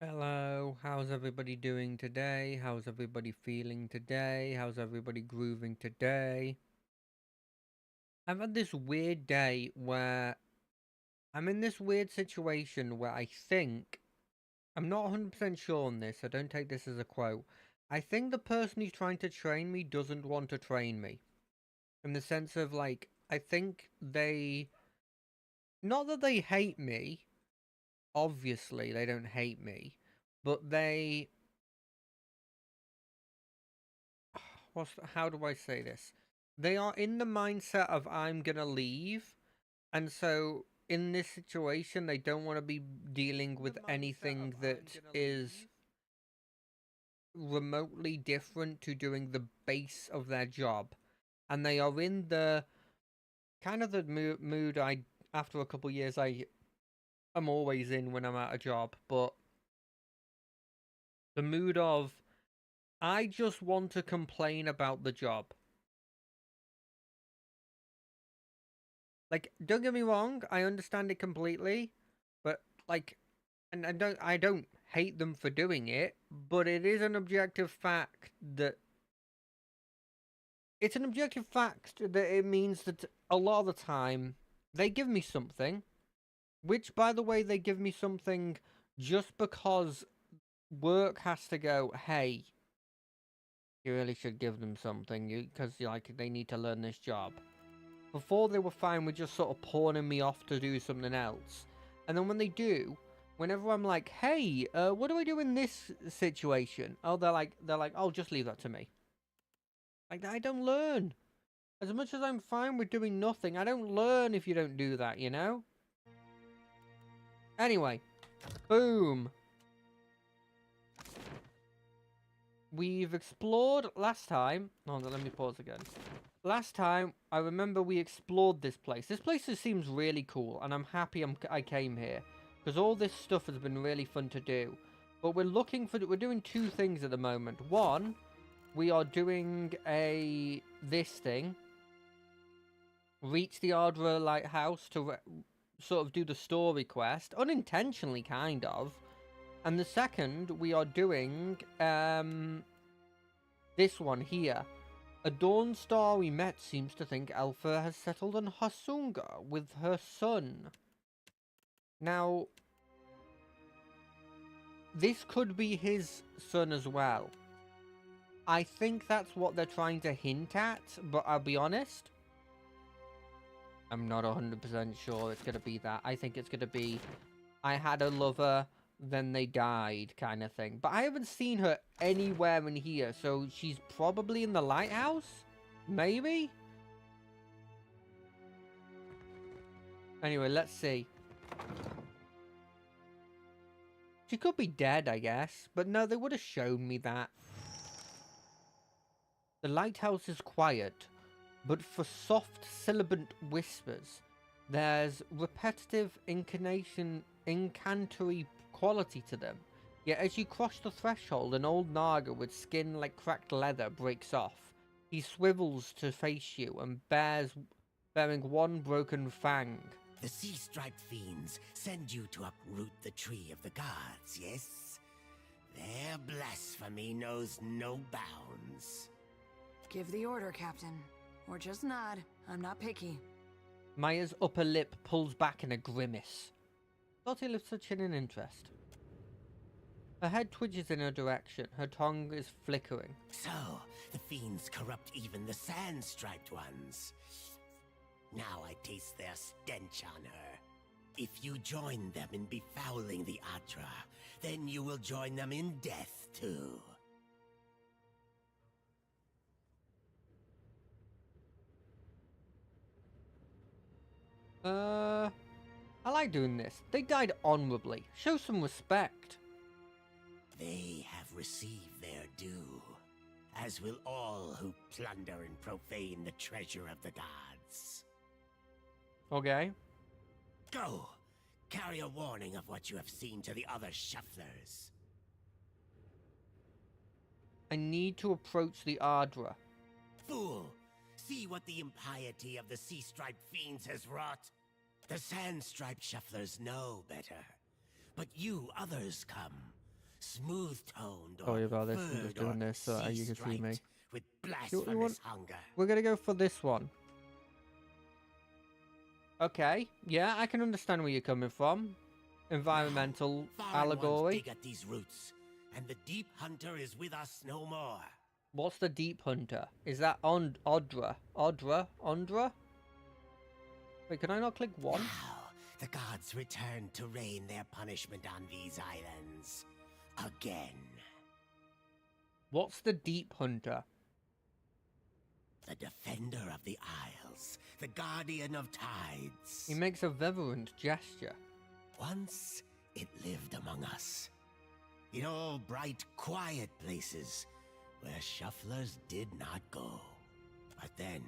Hello, how's everybody doing today? How's everybody feeling today? How's everybody grooving today? I've had this weird day where I'm in this weird situation where I think, I'm not 100% sure on this, so don't take this as a quote. I think the person who's trying to train me doesn't want to train me. In the sense of, like, I think not that they hate me, obviously they don't hate me, but how do I say this? They are in the mindset of I'm gonna leave, and so in this situation, they don't want to be dealing with anything that is remotely different to doing the base of their job, and they are in the kind of the mood I after a couple years I'm always in when I'm at a job, but the mood of I just want to complain about the job. Like, don't get me wrong, I understand it completely, but like, and I don't hate them for doing it, but it is an objective fact that it means that a lot of the time they give me something, which by the way they give me something just because work has to go, hey, you really should give them something, because like they need to learn this job. Before they were fine with just sort of pawning me off to do something else. And then when they do, whenever I'm like, hey, what do I do in this situation? Oh, they're like, oh, just leave that to me. Like, I don't learn. As much as I'm fine with doing nothing, I don't learn if you don't do that, you know? Anyway, boom. We've explored last time. Hold on, let me pause again. Last time, I remember we explored this place. This place just seems really cool, and I'm happy I came here. Because all this stuff has been really fun to do. But we're doing two things at the moment. One, we are doing this thing. Reach the Ardra Lighthouse to sort of do the story quest. Unintentionally, kind of. And the second, we are doing, this one here. A Dawn Star we met seems to think Alpha has settled on Hasunga with her son. Now, this could be his son as well. I think that's what they're trying to hint at, but I'll be honest, I'm not 100% sure it's going to be that. I think it's going to be, I had a lover, then they died kind of thing. But I haven't seen her anywhere in here, so she's probably in the lighthouse? Maybe? Anyway, let's see. She could be dead, I guess. But no, they would have shown me that. The lighthouse is quiet, but for soft, sibilant whispers, there's repetitive incantatory quality to them. Yet as you cross the threshold, an old Naga with skin like cracked leather breaks off. He swivels to face you and bearing one broken fang. The sea-striped fiends send you to uproot the tree of the gods, yes? Their blasphemy knows no bounds. Give the order, Captain. Or just nod. I'm not picky. Maya's upper lip pulls back in a grimace. Dottie lifts her chin in interest. Her head twitches in her direction. Her tongue is flickering. So, the fiends corrupt even the sand-striped ones. Now I taste their stench on her. If you join them in befouling the Ardra, then you will join them in death too. I like doing this. They died honorably. Show some respect. They have received their due, as will all who plunder and profane the treasure of the gods. Okay. Go! Carry a warning of what you have seen to the other shufflers. I need to approach the Ardra. Fool! See what the impiety of the sea-striped fiends has wrought? The sand-striped shufflers know better. But you others come. smooth-toned, or Sorry about this. I'm just furred doing or this so that you can see me. sea-striped with You blasphemous want- hunger. We're gonna go for this one. Okay, yeah, I can understand where you're coming from. Environmental Now, foreign ones allegory. dig at these roots, and the deep hunter is with us no more. What's the Deep Hunter? Is that Odra? Ondra? Wait, can I not click one? Now, the gods return to rain their punishment on these islands. Again. What's the Deep Hunter? The defender of the isles, the guardian of tides. He makes a reverent gesture. Once, it lived among us. In all bright, quiet places where shufflers did not go. But then,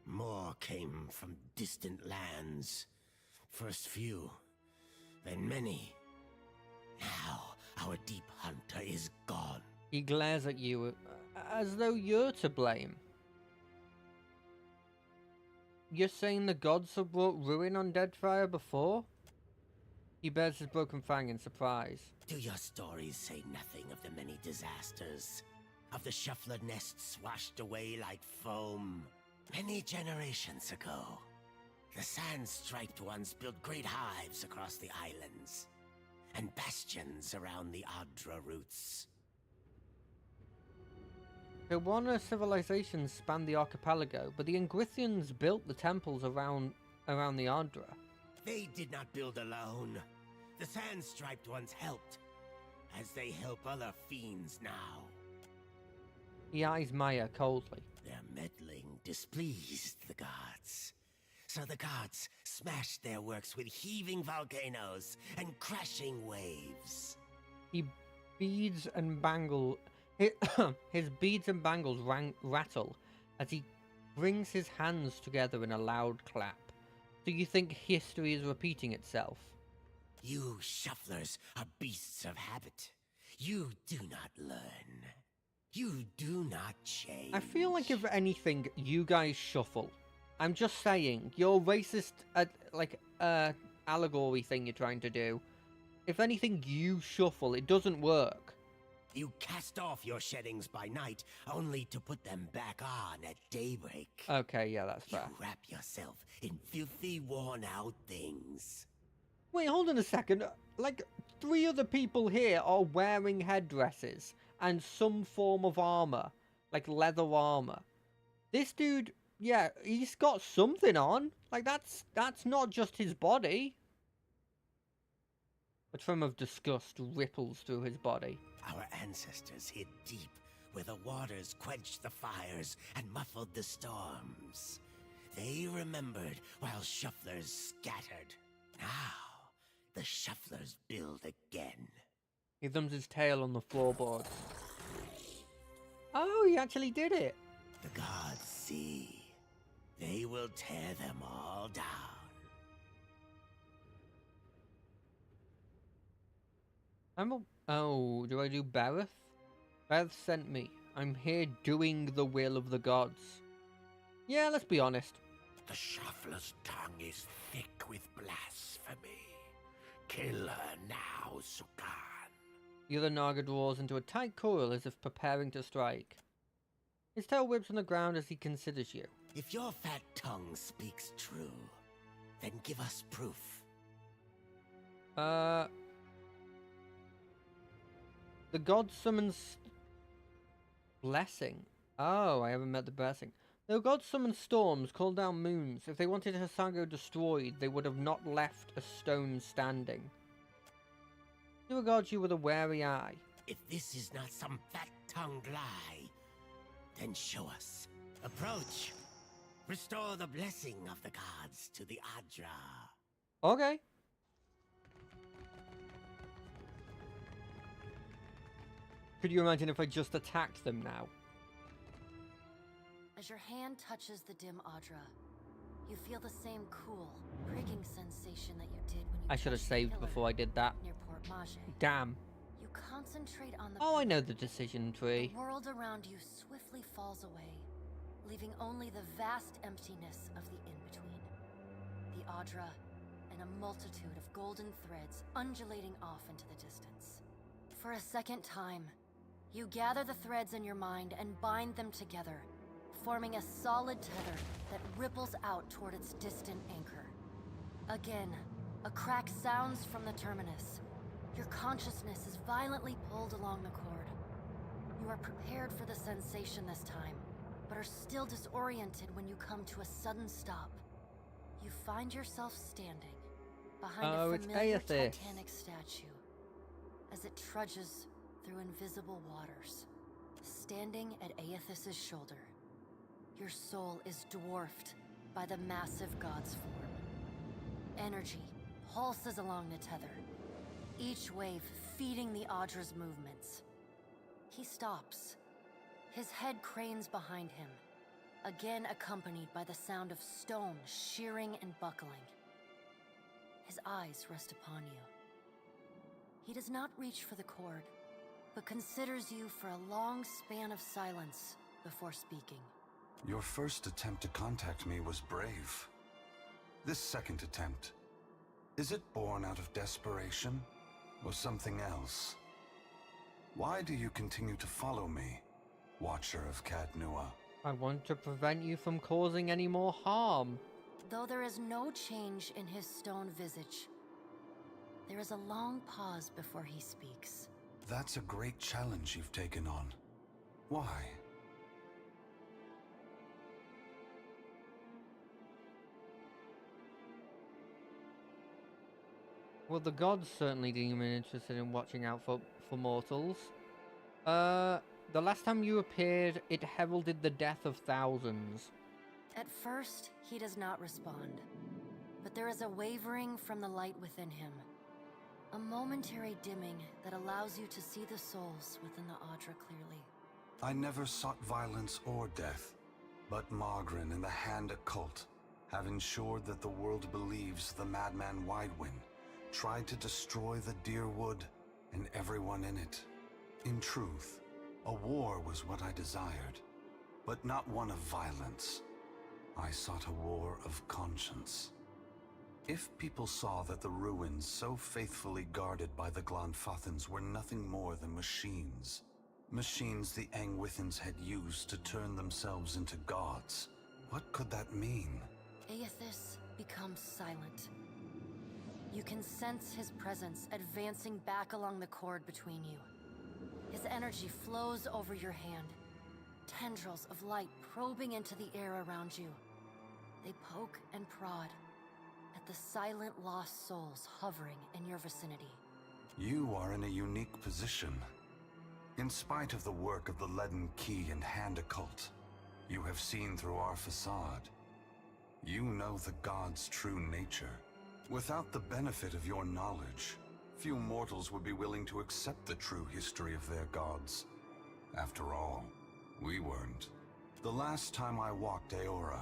more came from distant lands. First few, then many. Now, our deep hunter is gone. He glares at you as though you're to blame. You're saying the gods have brought ruin on Deadfire before? He bears his broken fang in surprise. Do your stories say nothing of the many disasters? Of the shuffler nests washed away like foam? Many generations ago, the sand-striped ones built great hives across the islands, and bastions around the Adra roots. The Warner civilizations spanned the archipelago, but the Ingrithians built the temples around the Ardra. They did not build alone. The sand-striped ones helped, as they help other fiends now. He eyes Maya coldly. Their meddling displeased the gods. So the gods smashed their works with heaving volcanoes and crashing waves. He beads and bangle. His beads and bangles rattle as he brings his hands together in a loud clap. Do you think history is repeating itself? You shufflers are beasts of habit. You do not learn. You do not change. I feel like if anything, you guys shuffle. I'm just saying, your racist, allegory thing you're trying to do. If anything, you shuffle. It doesn't work. You cast off your sheddings by night, only to put them back on at daybreak. Okay, yeah, that's You fair. wrap yourself in filthy, worn-out things. Wait, hold on a second. Like, 3 other people here are wearing headdresses and some form of armor. Like leather armor. This dude, yeah, he's got something on. Like, that's not just his body. A tremor of disgust ripples through his body. Our ancestors hid deep where the waters quenched the fires and muffled the storms. They remembered while shufflers scattered. Now, the shufflers build again. He thumbs his tail on the floorboards. Oh, he actually did it. The gods see. They will tear them all down. Oh, do I do Bareth? Bareth sent me. I'm here doing the will of the gods. Yeah, let's be honest. The shuffler's tongue is thick with blasphemy. Kill her now, Sukan. The other Naga draws into a tight coil as if preparing to strike. His tail whips on the ground as he considers you. If your fat tongue speaks true, then give us proof. The god summons blessing. Oh, I haven't met the blessing. The gods summon storms, call down moons. If they wanted Hasago destroyed, they would have not left a stone standing. He regards you with a wary eye. If this is not some fat-tongued lie, then show us. Approach. Restore the blessing of the gods to the Adra. Okay. Could you imagine if I just attacked them now? As your hand touches the dim Adra, you feel the same cool, pricking sensation that you did when you I should have touched the saved pillar before I did that. near Port Mage. Damn. You concentrate on the Oh, I know pillar. the decision tree. The world around you swiftly falls away, leaving only the vast emptiness of the in-between. The Adra, and a multitude of golden threads undulating off into the distance. For a second time, you gather the threads in your mind and bind them together, forming a solid tether that ripples out toward its distant anchor. Again, a crack sounds from the terminus. Your consciousness is violently pulled along the cord. You are prepared for the sensation this time, but are still disoriented when you come to a sudden stop. You find yourself standing behind a familiar Titanic statue as it trudges through invisible waters. Standing at Aethys's shoulder, your soul is dwarfed by the massive god's form. Energy pulses along the tether, each wave feeding the Audra's movements. He stops. His head cranes behind him, again accompanied by the sound of stone shearing and buckling. His eyes rest upon you. He does not reach for the cord, but considers you for a long span of silence before speaking. Your first attempt to contact me was brave. This second attempt, is it born out of desperation or something else? Why do you continue to follow me, Watcher of Caed Nua? I want to prevent you from causing any more harm. Though there is no change in his stone visage, there is a long pause before he speaks. That's a great challenge you've taken on. Why? Well, the gods certainly seem interested in watching out for mortals. The last time you appeared, it heralded the death of thousands. At first, he does not respond, but there is a wavering from the light within him. A momentary dimming that allows you to see the souls within the Audra clearly. I never sought violence or death, but Margren and the Hand Occult have ensured that the world believes the madman Widewind tried to destroy the Dyrwood and everyone in it. In truth, a war was what I desired, but not one of violence. I sought a war of conscience. If people saw that the ruins so faithfully guarded by the Glanfathans were nothing more than machines the Angwithans had used to turn themselves into gods, what could that mean? Aethys becomes silent. You can sense his presence advancing back along the cord between you. His energy flows over your hand, tendrils of light probing into the air around you. They poke and prod at the silent lost souls hovering in your vicinity. You are in a unique position. In spite of the work of the Leaden Key and Hand Occult, you have seen through our facade. You know the gods' true nature. Without the benefit of your knowledge, few mortals would be willing to accept the true history of their gods. After all, we weren't. The last time I walked Eora,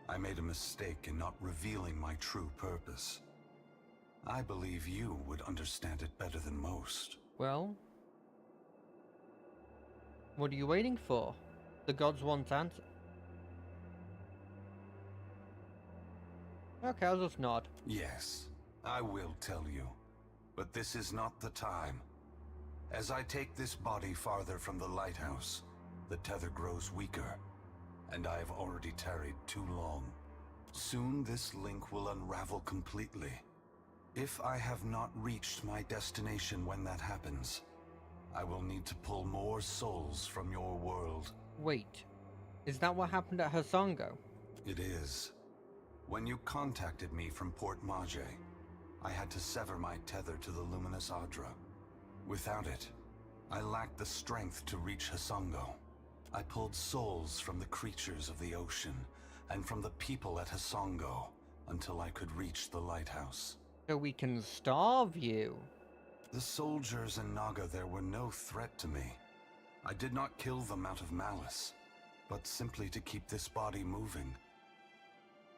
I made a mistake in not revealing my true purpose. I believe you would understand it better than most. Well, what are you waiting for? The gods want answer. Okay, I'll just nod. Yes, I will tell you. But this is not the time. As I take this body farther from the lighthouse, the tether grows weaker, and I have already tarried too long. Soon this link will unravel completely. If I have not reached my destination when that happens, I will need to pull more souls from your world. Wait, is that what happened at Hasongo? It is. When you contacted me from Port Mage, I had to sever my tether to the luminous Audra. Without it, I lacked the strength to reach Hasongo. I pulled souls from the creatures of the ocean and from the people at Hasongo until I could reach the lighthouse. So we can starve you. The soldiers and Naga there were no threat to me. I did not kill them out of malice, but simply to keep this body moving.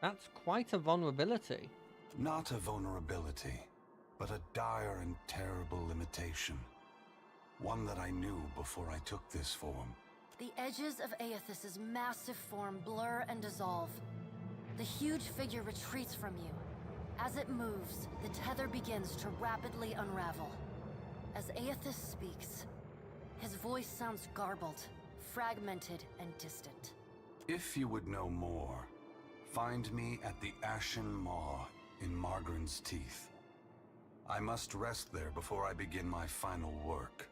That's quite a vulnerability. Not a vulnerability, but a dire and terrible limitation. One that I knew before I took this form. The edges of Aethys's massive form blur and dissolve. The huge figure retreats from you. As it moves, the tether begins to rapidly unravel. As Aethys speaks, his voice sounds garbled, fragmented, and distant. If you would know more, find me at the Ashen Maw in Margren's Teeth. I must rest there before I begin my final work.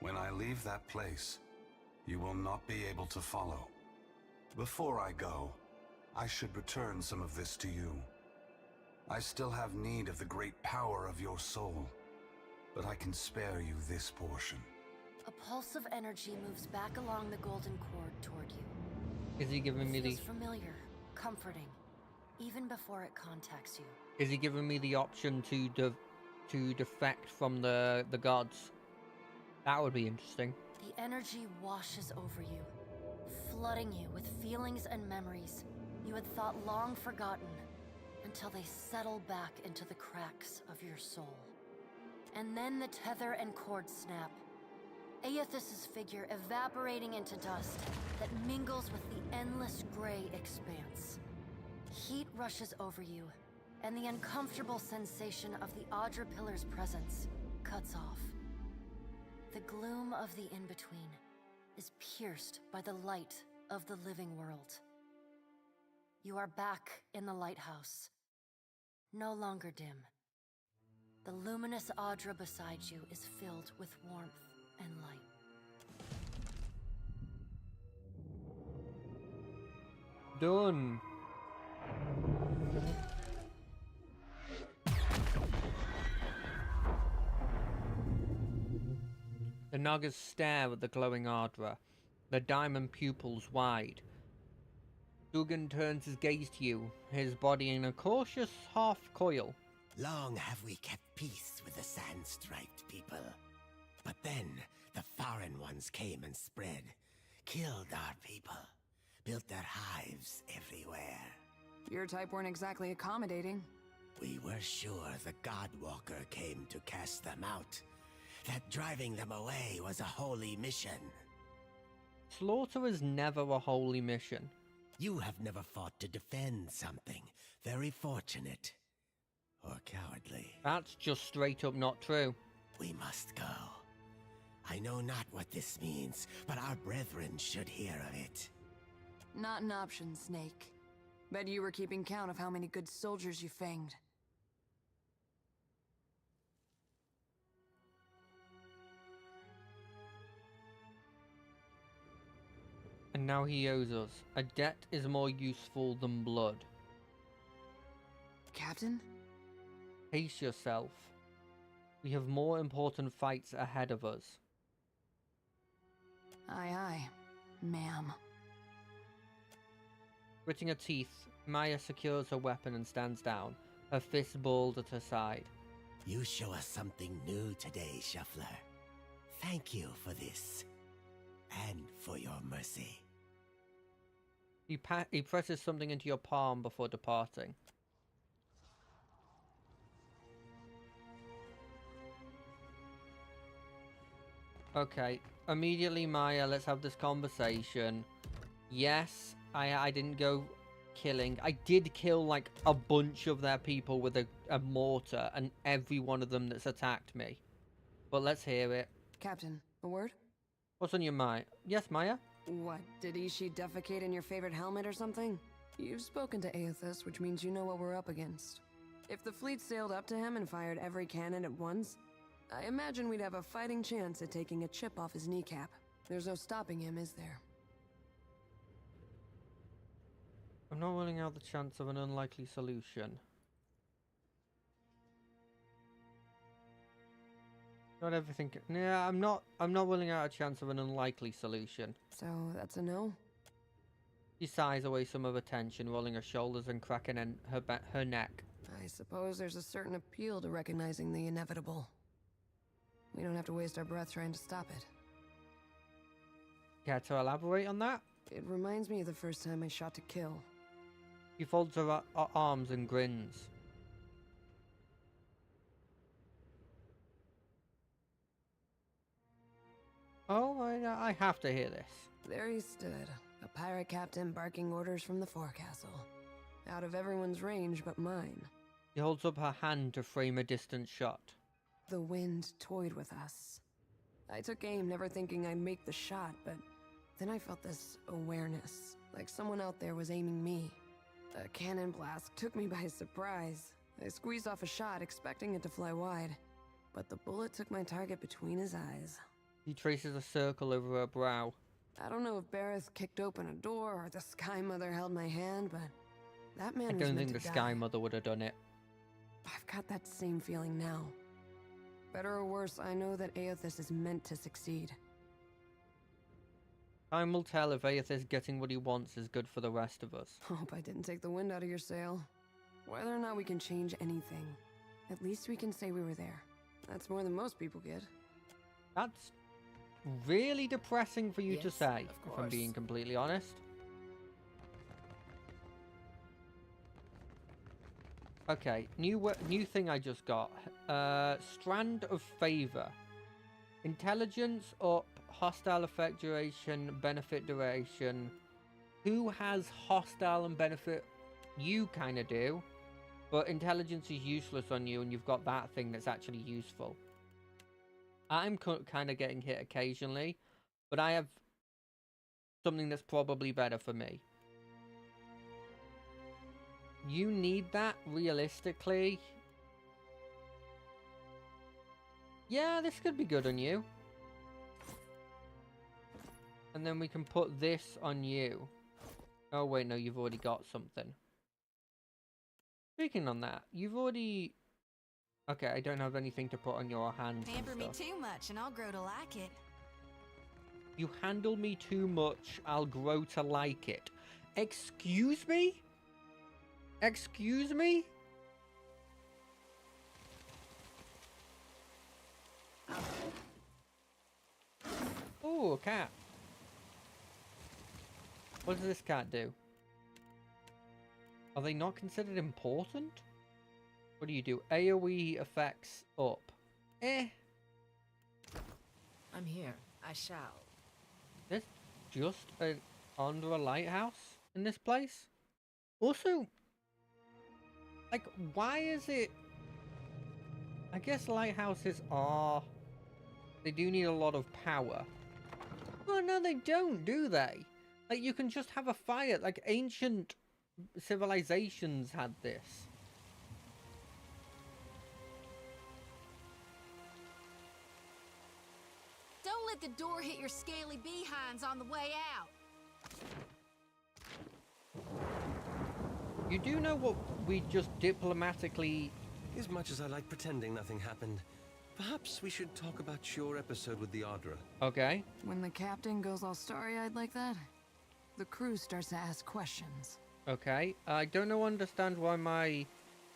When I leave that place, you will not be able to follow. Before I go, I should return some of this to you. I still have need of the great power of your soul, but I can spare you this portion. A pulse of energy moves back along the golden cord toward you. Is he giving me It the... feels familiar, comforting, even before it contacts you. Is he giving me the option to defect from the gods? That would be interesting. The energy washes over you, flooding you with feelings and memories you had thought long forgotten, until they settle back into the cracks of your soul. And then the tether and cord snap. Aethys' figure evaporating into dust that mingles with the endless gray expanse. Heat rushes over you, and the uncomfortable sensation of the Audra Pillar's presence cuts off. The gloom of the in-between is pierced by the light of the living world. You are back in the lighthouse, no longer dim. The luminous Audra beside you is filled with warmth and light. Done. The Nagas stare at the glowing Audra, their diamond pupils wide. Dugan turns his gaze to you, his body in a cautious half coil. Long have we kept peace with the sand-striped people. But then, the foreign ones came and spread, killed our people, built their hives everywhere. Your type weren't exactly accommodating. We were sure the Godwalker came to cast them out, that driving them away was a holy mission. Slaughter is never a holy mission. You have never fought to defend something. Very fortunate. Or cowardly. That's just straight up not true. We must go. I know not what this means, but our brethren should hear of it. Not an option, Snake. Bet you were keeping count of how many good soldiers you fanged. And now he owes us. A debt is more useful than blood. Captain? Pace yourself. We have more important fights ahead of us. Aye, aye, ma'am. Gritting her teeth, Maya secures her weapon and stands down, her fist balled at her side. You show us something new today, Shuffler. Thank you for this. And for your mercy. He presses something into your palm before departing. Okay, immediately Maya, let's have this conversation. Yes, I didn't go killing. I did kill like a bunch of their people with a mortar and every one of them that's attacked me. But let's hear it. Captain, a word? What's on your mind? Yes, Maya? What, did Ishi defecate in your favorite helmet or something? You've spoken to Aethys, which means you know what we're up against. If the fleet sailed up to him and fired every cannon at once, I imagine we'd have a fighting chance at taking a chip off his kneecap. There's no stopping him, is there? I'm not ruling out the chance of an unlikely solution. Not everything. Yeah, I'm not ruling out a chance of an unlikely solution. So, that's a no? She sighs away some of her tension, rolling her shoulders and cracking her neck. I suppose there's a certain appeal to recognizing the inevitable. We don't have to waste our breath trying to stop it. Care to elaborate on that? It reminds me of the first time I shot to kill. She folds her arms and grins. Oh, I have to hear this. There he stood, a pirate captain barking orders from the forecastle. Out of everyone's range but mine. She holds up her hand to frame a distant shot. The wind toyed with us. I took aim, never thinking I'd make the shot, but then I felt this awareness, like someone out there was aiming me. A cannon blast took me by surprise. I squeezed off a shot, expecting it to fly wide, but the bullet took my target between his eyes. He traces a circle over her brow. I don't know if Bareth kicked open a door or the Sky Mother held my hand, but that man I was don't meant think to the Sky die. Mother would have done it. I've got that same feeling now. Better or worse, I know that Aethys is meant to succeed. Time will tell if Aethys getting what he wants is good for the rest of us. Hope I didn't take the wind out of your sail. Whether or not we can change anything, at least we can say we were there. That's more than most people get. That's really depressing for you to Yes, say, of if I'm being course. completely honest. Okay, new thing I just got. Strand of Favor. Intelligence up, hostile effect duration, benefit duration. Who has hostile and benefit? You kind of do. But intelligence is useless on you, and you've got that thing that's actually useful. I'm kind of getting hit occasionally, but I have something that's probably better for me. You need that, realistically. Yeah, this could be good on you. And then we can put this on you. Oh, wait, no, you've already got something. Speaking on that, you've already... Okay, I don't have anything to put on your hands and Pamper me stuff. too much and I'll grow to like it. You handle me too much, I'll grow to like it. Excuse me? Excuse me? Oh, a cat. What does this cat do? Are they not considered important? What do you do? AoE effects up. Eh. I'm here. I shall. There's just under a lighthouse in this place? Also, like, why is it... I guess lighthouses are... They do need a lot of power. Oh, no, they don't, do they? Like, you can just have a fire. Like, ancient civilizations had this. Don't let the door hit your scaly behinds on the way out. You do know what we just diplomatically... As much as I like pretending nothing happened, perhaps we should talk about your episode with the Ardra. Okay. When the captain goes all starry-eyed like that, the crew starts to ask questions. Okay. I don't understand why my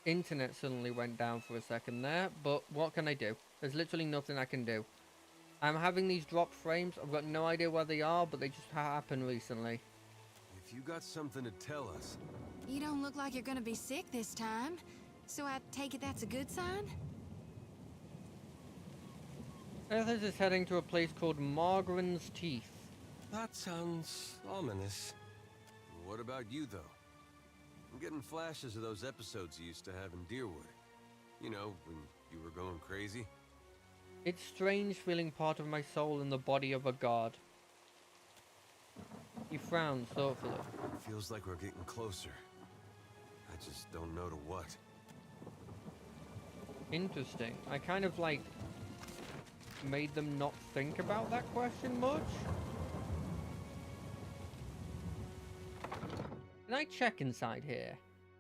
internet suddenly went down for a second there, but what can I do? There's literally nothing I can do. I'm having these dropped frames. I've got no idea where they are, but they just happened recently. If you got something to tell us... You don't look like you're gonna be sick this time, so I take it that's a good sign? Aethys is heading to a place called Margren's Teeth. That sounds ominous. What about you, though? I'm getting flashes of those episodes you used to have in Deerwood. You know, when you were going crazy. It's strange feeling part of my soul in the body of a god. He frowns thoughtfully. Feels like we're getting closer. I just don't know to what. Interesting. I kind of, like, made them not think about that question much. Can I check inside here?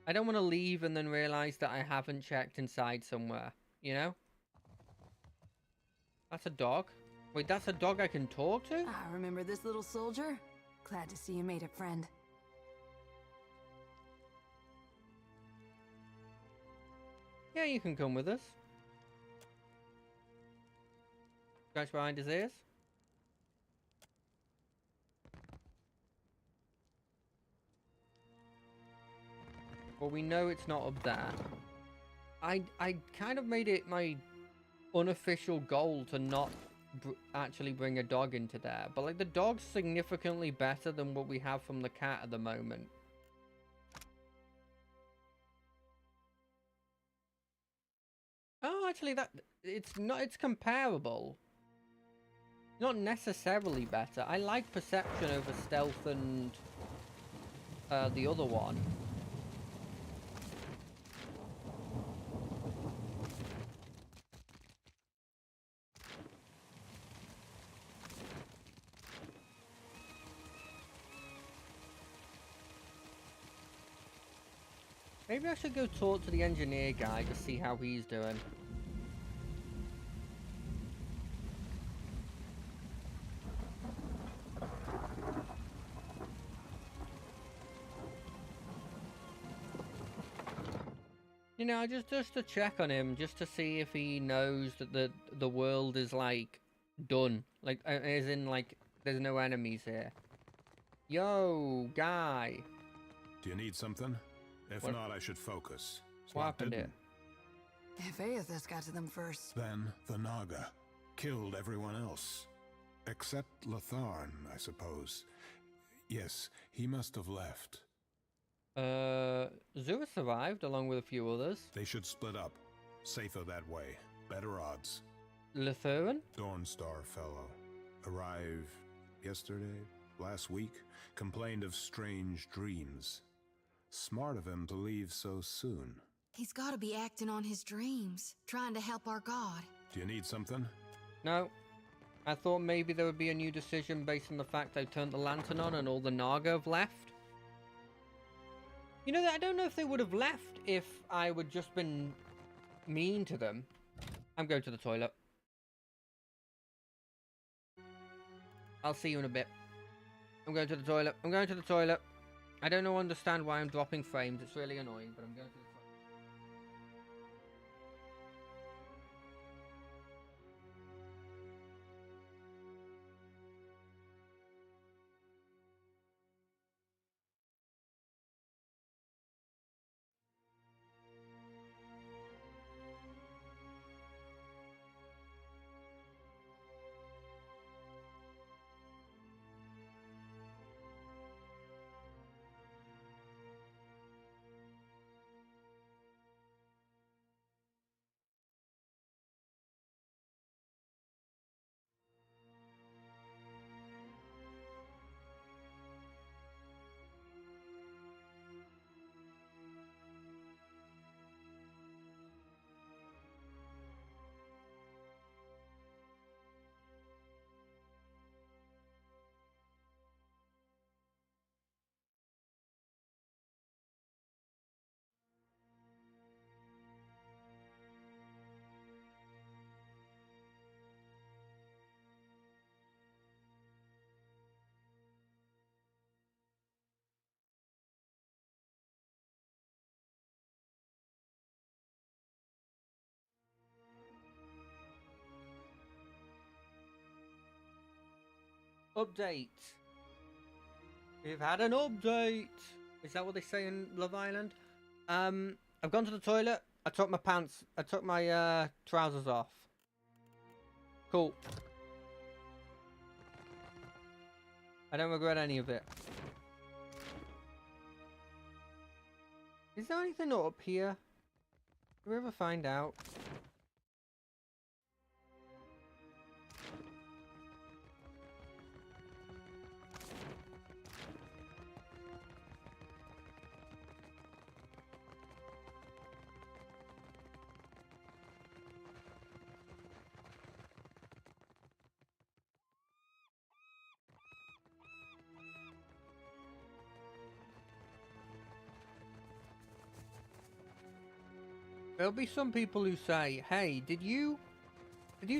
I don't want to leave and then realize that I haven't checked inside somewhere, you know? That's a dog. Wait, that's a dog I can talk to? Ah, remember this little soldier? Glad to see you made it, friend. Yeah, you can come with us. Scratch behind his ears. Well, we know it's not up there. I kind of made it my unofficial goal to not actually bring a dog into there. But, like, the dog's significantly better than what we have from the cat at the moment. Oh, I actually, that it's not. It's comparable. Not necessarily better. I like perception over stealth and the other one. Maybe I should go talk to the engineer guy to see how he's doing. You know, just to check on him, just to see if he knows that the world is like done, like as in like there's no enemies here. Yo, guy. Do you need something? If What- not, I should focus. What happened here? If Aethys got to them first. Then the Naga killed everyone else. Except Latharn, I suppose. Yes, he must have left. Zua survived along with a few others. They should split up. Safer that way. Better odds. Lithuan? Dawnstar fellow. Arrived yesterday? Last week? Complained of strange dreams. Smart of him to leave so soon. He's gotta be acting on his dreams, trying to help our god. Do you need something? No. I thought maybe there would be a new decision based on the fact I turned the lantern on and all the Naga have left. You know, I don't know if they would have left if I would just been mean to them. I'm going to the toilet. I'll see you in a bit. I'm going to the toilet. I'm going to the toilet. I don't understand why I'm dropping frames. It's really annoying, but I'm going to the toilet. Update. We've had an update. Is that what they say in Love Island? I've gone to the toilet. I took my pants. I took my trousers off. Cool. I don't regret any of it. Is there anything up here? Did we ever find out? There'll be some people who say, hey, did you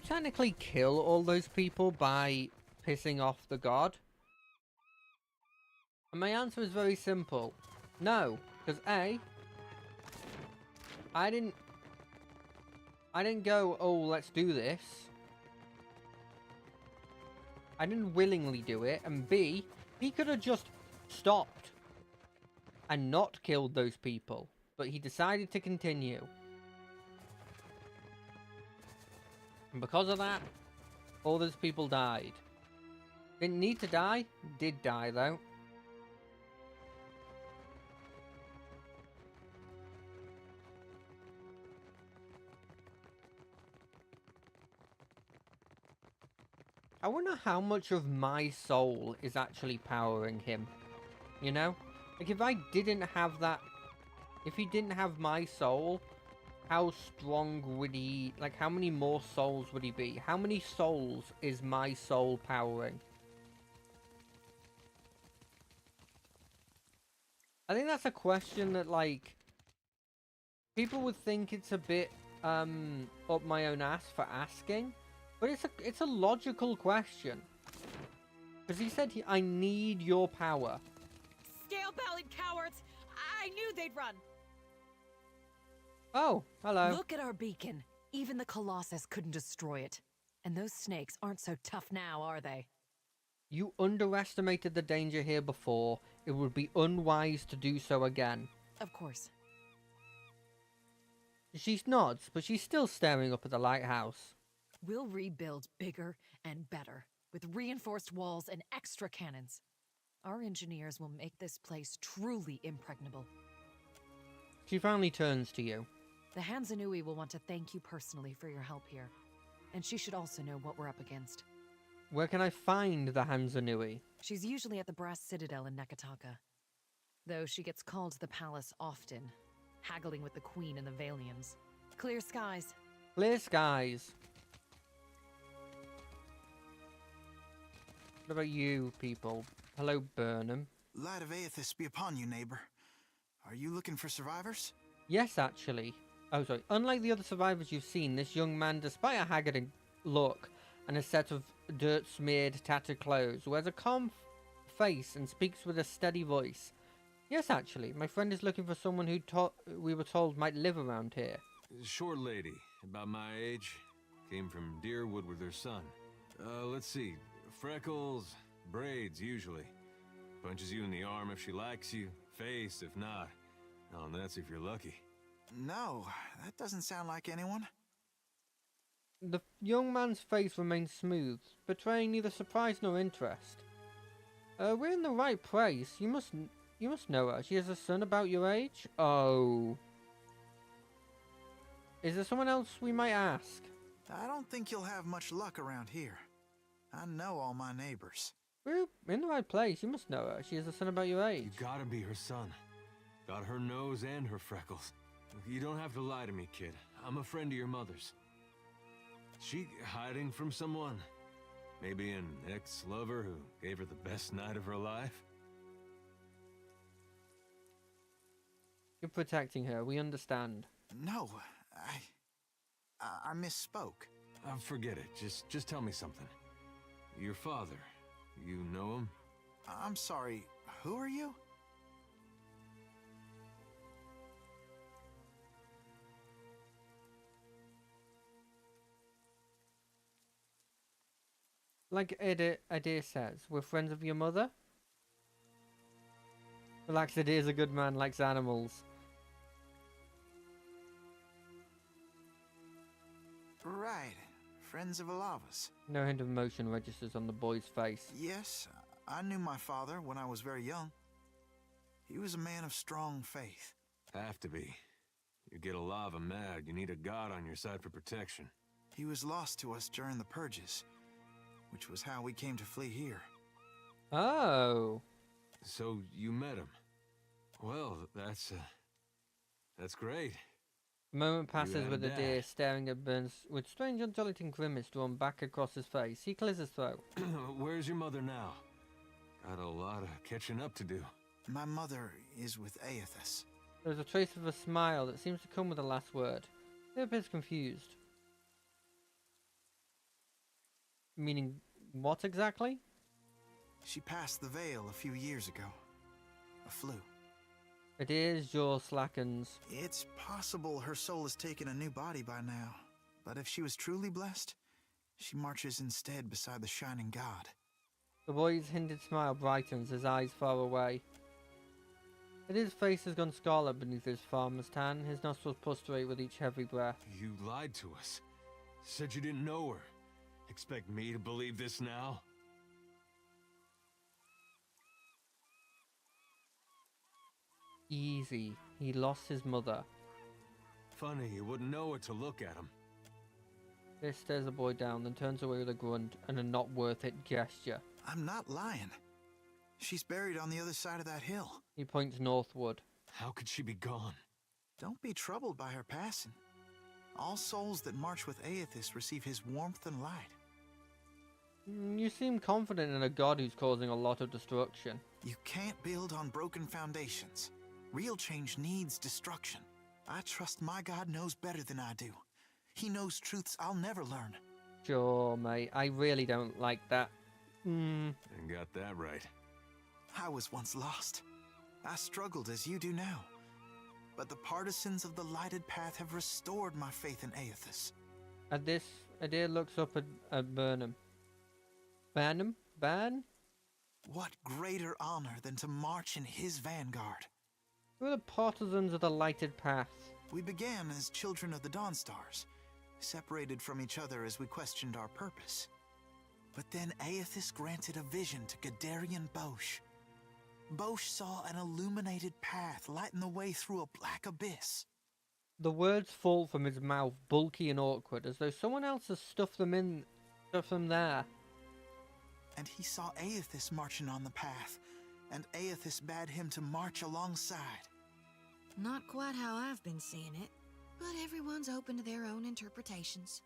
technically kill all those people by pissing off the god? And my answer is very simple. No, because A, I didn't go, oh, let's do this. I didn't willingly do it. And B, he could have just stopped and not killed those people. But he decided to continue. And because of that, all those people died. Didn't need to die, did die though. I wonder how much of my soul is actually powering him. You know? Like, if I didn't have that... If he didn't have my soul, how strong would he... Like, how many more souls would he be? How many souls is my soul powering? I think that's a question that, like... People would think it's a bit, up my own ass for asking. But it's a logical question. Because he said, I need your power. Scale-bellied cowards! I knew they'd run! Oh, hello. Look at our beacon. Even the Colossus couldn't destroy it. And those snakes aren't so tough now, are they? You underestimated the danger here before. It would be unwise to do so again. Of course. She nods, but she's still staring up at the lighthouse. We'll rebuild bigger and better, with reinforced walls and extra cannons. Our engineers will make this place truly impregnable. She finally turns to you. The Hanzanui will want to thank you personally for your help here. And she should also know what we're up against. Where can I find the Hanzanui? She's usually at the Brass Citadel in Nekataka. Though she gets called to the palace often, haggling with the Queen and the Valians. Clear skies. Clear skies. What about you, people? Hello, Burnham. Light of Aethys be upon you, neighbor. Are you looking for survivors? Yes, actually. Oh, sorry. Unlike the other survivors you've seen, this young man, despite a haggard look and a set of dirt-smeared, tattered clothes, wears a calm face and speaks with a steady voice. Yes, actually. My friend is looking for someone who we were told might live around here. Short lady, about my age. Came from Deerwood with her son. Let's see. Freckles, braids, usually. Punches you in the arm if she likes you. Face, if not. Oh, and that's if you're lucky. No, that doesn't sound like anyone. The young man's face remains smooth, betraying neither surprise nor interest. We're in the right place. You must know her. She has a son about your age? Oh. Is there someone else we might ask? I don't think you'll have much luck around here. I know all my neighbors. We're in the right place. You must know her. She has a son about your age. You gotta be her son. Got her nose and her freckles. You don't have to lie to me, kid. I'm a friend of your mother's. She hiding from someone? Maybe an ex-lover who gave her the best night of her life? You're protecting her. We understand. No, I misspoke. Forget it. Just tell me something. Your father, you know him? I'm sorry, who are you? Like Adair says, we're friends of your mother? Relax, Adair's a good man, likes animals. Right, friends of Alava's. No hint of emotion registers on the boy's face. Yes, I knew my father when I was very young. He was a man of strong faith. Have to be. You get Alava mad, you need a god on your side for protection. He was lost to us during the purges, which was how we came to flee here. Oh. So you met him. Well, that's great. A moment passes had a with dad. Adair staring at Burns with strange undulating grimace drawn back across his face. He clears his throat. Where's your mother now? Got a lot of catching up to do. My mother is with Aethys. There's a trace of a smile that seems to come with the last word. He appears confused. Meaning, what exactly? She passed the veil a few years ago. A flu. Adair's jaw slackens. It's possible her soul has taken a new body by now. But if she was truly blessed, she marches instead beside the shining god. The boy's hinted smile brightens, his eyes far away. Adair's face has gone scarlet beneath his farmer's tan, his nostrils prostrate with each heavy breath. You lied to us. Said you didn't know her. Expect me to believe this now? Easy. He lost his mother. Funny, you wouldn't know it to look at him. This stares the boy down, then turns away with a grunt and a not worth it gesture. I'm not lying. She's buried on the other side of that hill. He points northward. How could she be gone? Don't be troubled by her passing. All souls that march with Aethys receive his warmth and light. You seem confident in a god who's causing a lot of destruction. You can't build on broken foundations. Real change needs destruction. I trust my God knows better than I do. He knows truths I'll never learn. Sure, mate. I really don't like that. And got that right. I was once lost. I struggled as you do now. But the partisans of the lighted path have restored my faith in Aethys. At this, Adair looks up at Burnham. Burnham? Burn? What greater honor than to march in his vanguard? Who are the partisans of the lighted path? We began as children of the Dawnstars, separated from each other as we questioned our purpose. But then Aethys granted a vision to Gadarian Bosch. Bosch saw an illuminated path lighten the way through a black abyss. The words fall from his mouth, bulky and awkward, as though someone else has stuffed them there. And he saw Aethys marching on the path, and Aethys bade him to march alongside. Not quite how I've been seeing it, but everyone's open to their own interpretations.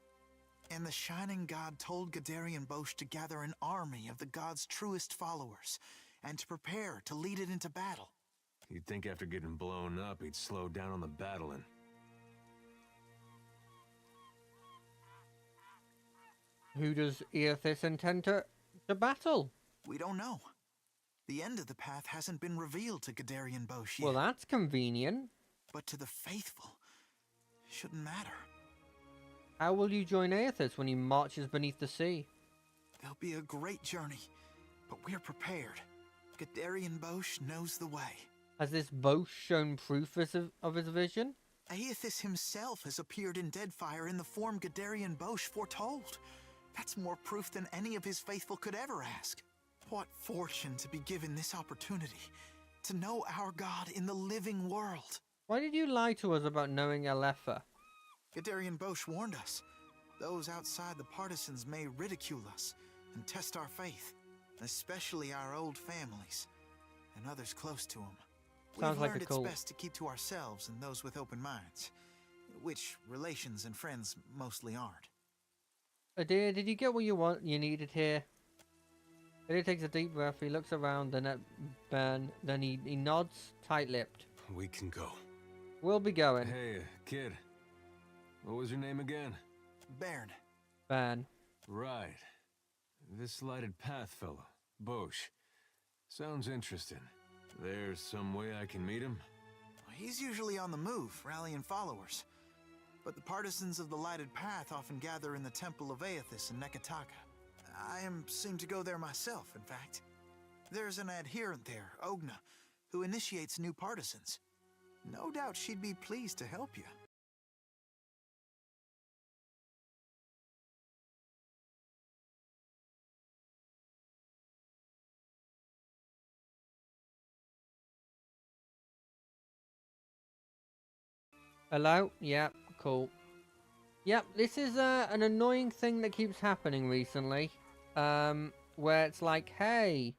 And the Shining God told Gadarian Bosch to gather an army of the God's truest followers, and to prepare to lead it into battle. You'd think after getting blown up, he'd slow down on the battling. Who does Aethys intend to battle? We don't know. The end of the path hasn't been revealed to Gadarian Bosch yet. Well, that's convenient. But to the faithful, shouldn't matter. How will you join Aethys when he marches beneath the sea? There'll be a great journey, but we're prepared. Gadarian Bosch knows the way. Has this Bosch shown proof of his vision? Aethys himself has appeared in Deadfire in the form Gadarian Bosch foretold. That's more proof than any of his faithful could ever ask. What fortune to be given this opportunity, to know our God in the living world. Why did you lie to us about knowing Alepha? Gadarian Bosch warned us. Those outside the partisans may ridicule us and test our faith, especially our old families and others close to them. Sounds We've like learned a it's cult. best to keep to ourselves and those with open minds, which relations and friends mostly aren't. Adair, did you get what you needed here? Adair takes a deep breath, he looks around, then at Ben, then he nods, tight-lipped. We can go. We'll be going. Hey, kid. What was your name again? Bairn. Ben. Right. This lighted path fellow, Bosch. Sounds interesting. There's some way I can meet him? He's usually on the move, rallying followers. But the partisans of the lighted path often gather in the Temple of Aethys in Neketaka. I seem to go there myself, in fact. There's an adherent there, Ogna, who initiates new partisans. No doubt she'd be pleased to help you. Hello? Yep, cool. Yep, this is an annoying thing that keeps happening recently. Where it's like, hey,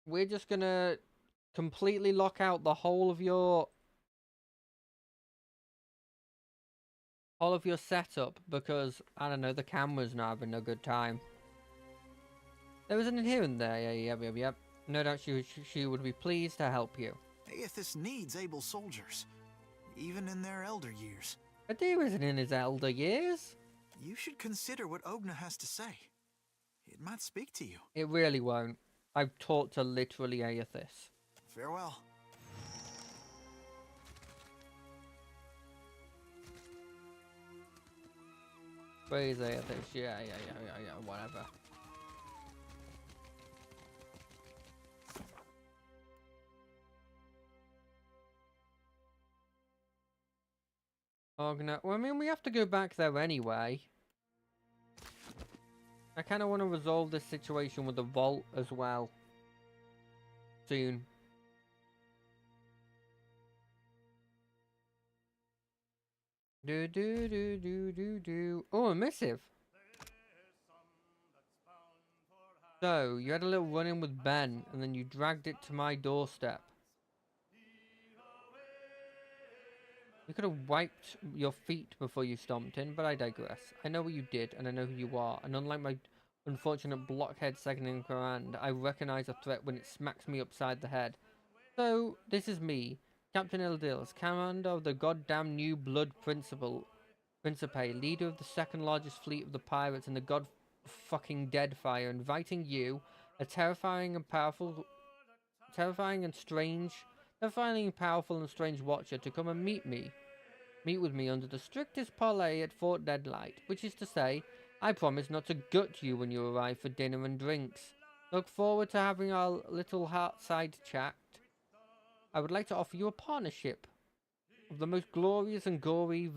we're just gonna completely lock out the whole of your setup because, I don't know, the camera's not having a good time. There was an adherent there, yep. No doubt she would be pleased to help you. Aethys needs able soldiers, even in their elder years. Adair isn't in his elder years. You should consider what Ogna has to say. It might speak to you. It really won't. I've talked to literally Aethys. Farewell. Where is Aethys? Yeah, whatever. Ogna. Well, I mean, we have to go back there anyway. I kind of want to resolve this situation with the vault as well. Soon. Do do do do do do. Oh, a missive. So, you had a little run-in with Ben, and then you dragged it to my doorstep. You could have wiped your feet before you stomped in, but I digress. I know what you did, and I know who you are, and unlike my unfortunate blockhead second in command, I recognize a threat when it smacks me upside the head. So, this is me, Captain Ildils, commander of the goddamn New Blood Principe, leader of the second largest fleet of the pirates and the god-fucking Deadfire, inviting you, a terrifying and powerful and strange watcher, to come and meet with me under the strictest parley at Fort Deadlight, which is to say, I promise not to gut you when you arrive for dinner and drinks. Look forward to having our little heart-side chat. I would like to offer you a partnership of the most glorious and gory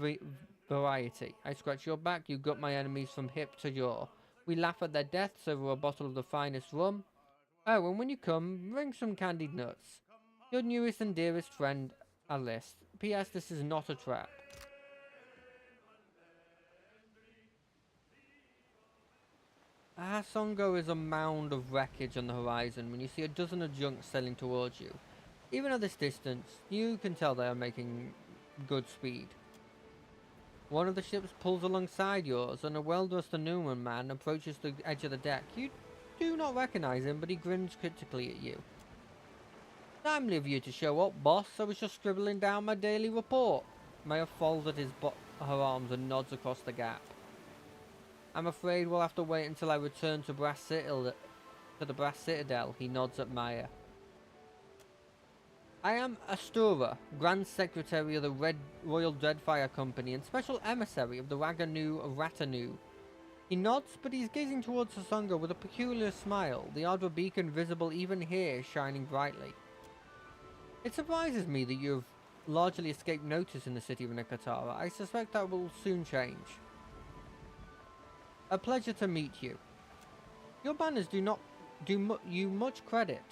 variety. I scratch your back, you gut my enemies from hip to jaw. We laugh at their deaths over a bottle of the finest rum. Oh, and when you come, bring some candied nuts. Your newest and dearest friend, Alice. P.S. This is not a trap. Hasongo is a mound of wreckage on the horizon when you see a dozen of junks sailing towards you. Even at this distance, you can tell they are making good speed. One of the ships pulls alongside yours, and a well-dressed Newman man approaches the edge of the deck. You do not recognize him, but he grins critically at you. Timely of you to show up, boss. I was just scribbling down my daily report. Maya folds at her arms and nods across the gap. I'm afraid we'll have to wait until I return to the Brass Citadel. He nods at Maya. I am Astura, Grand Secretary of the Royal Dreadfire Company and Special Emissary of the Ratanu. He nods, but he's gazing towards Hasongo with a peculiar smile, the Ardra beacon visible even here shining brightly. It surprises me that you have largely escaped notice in the city of Nekatara. I suspect that will soon change. A pleasure to meet you. Your banners do not do you much credit.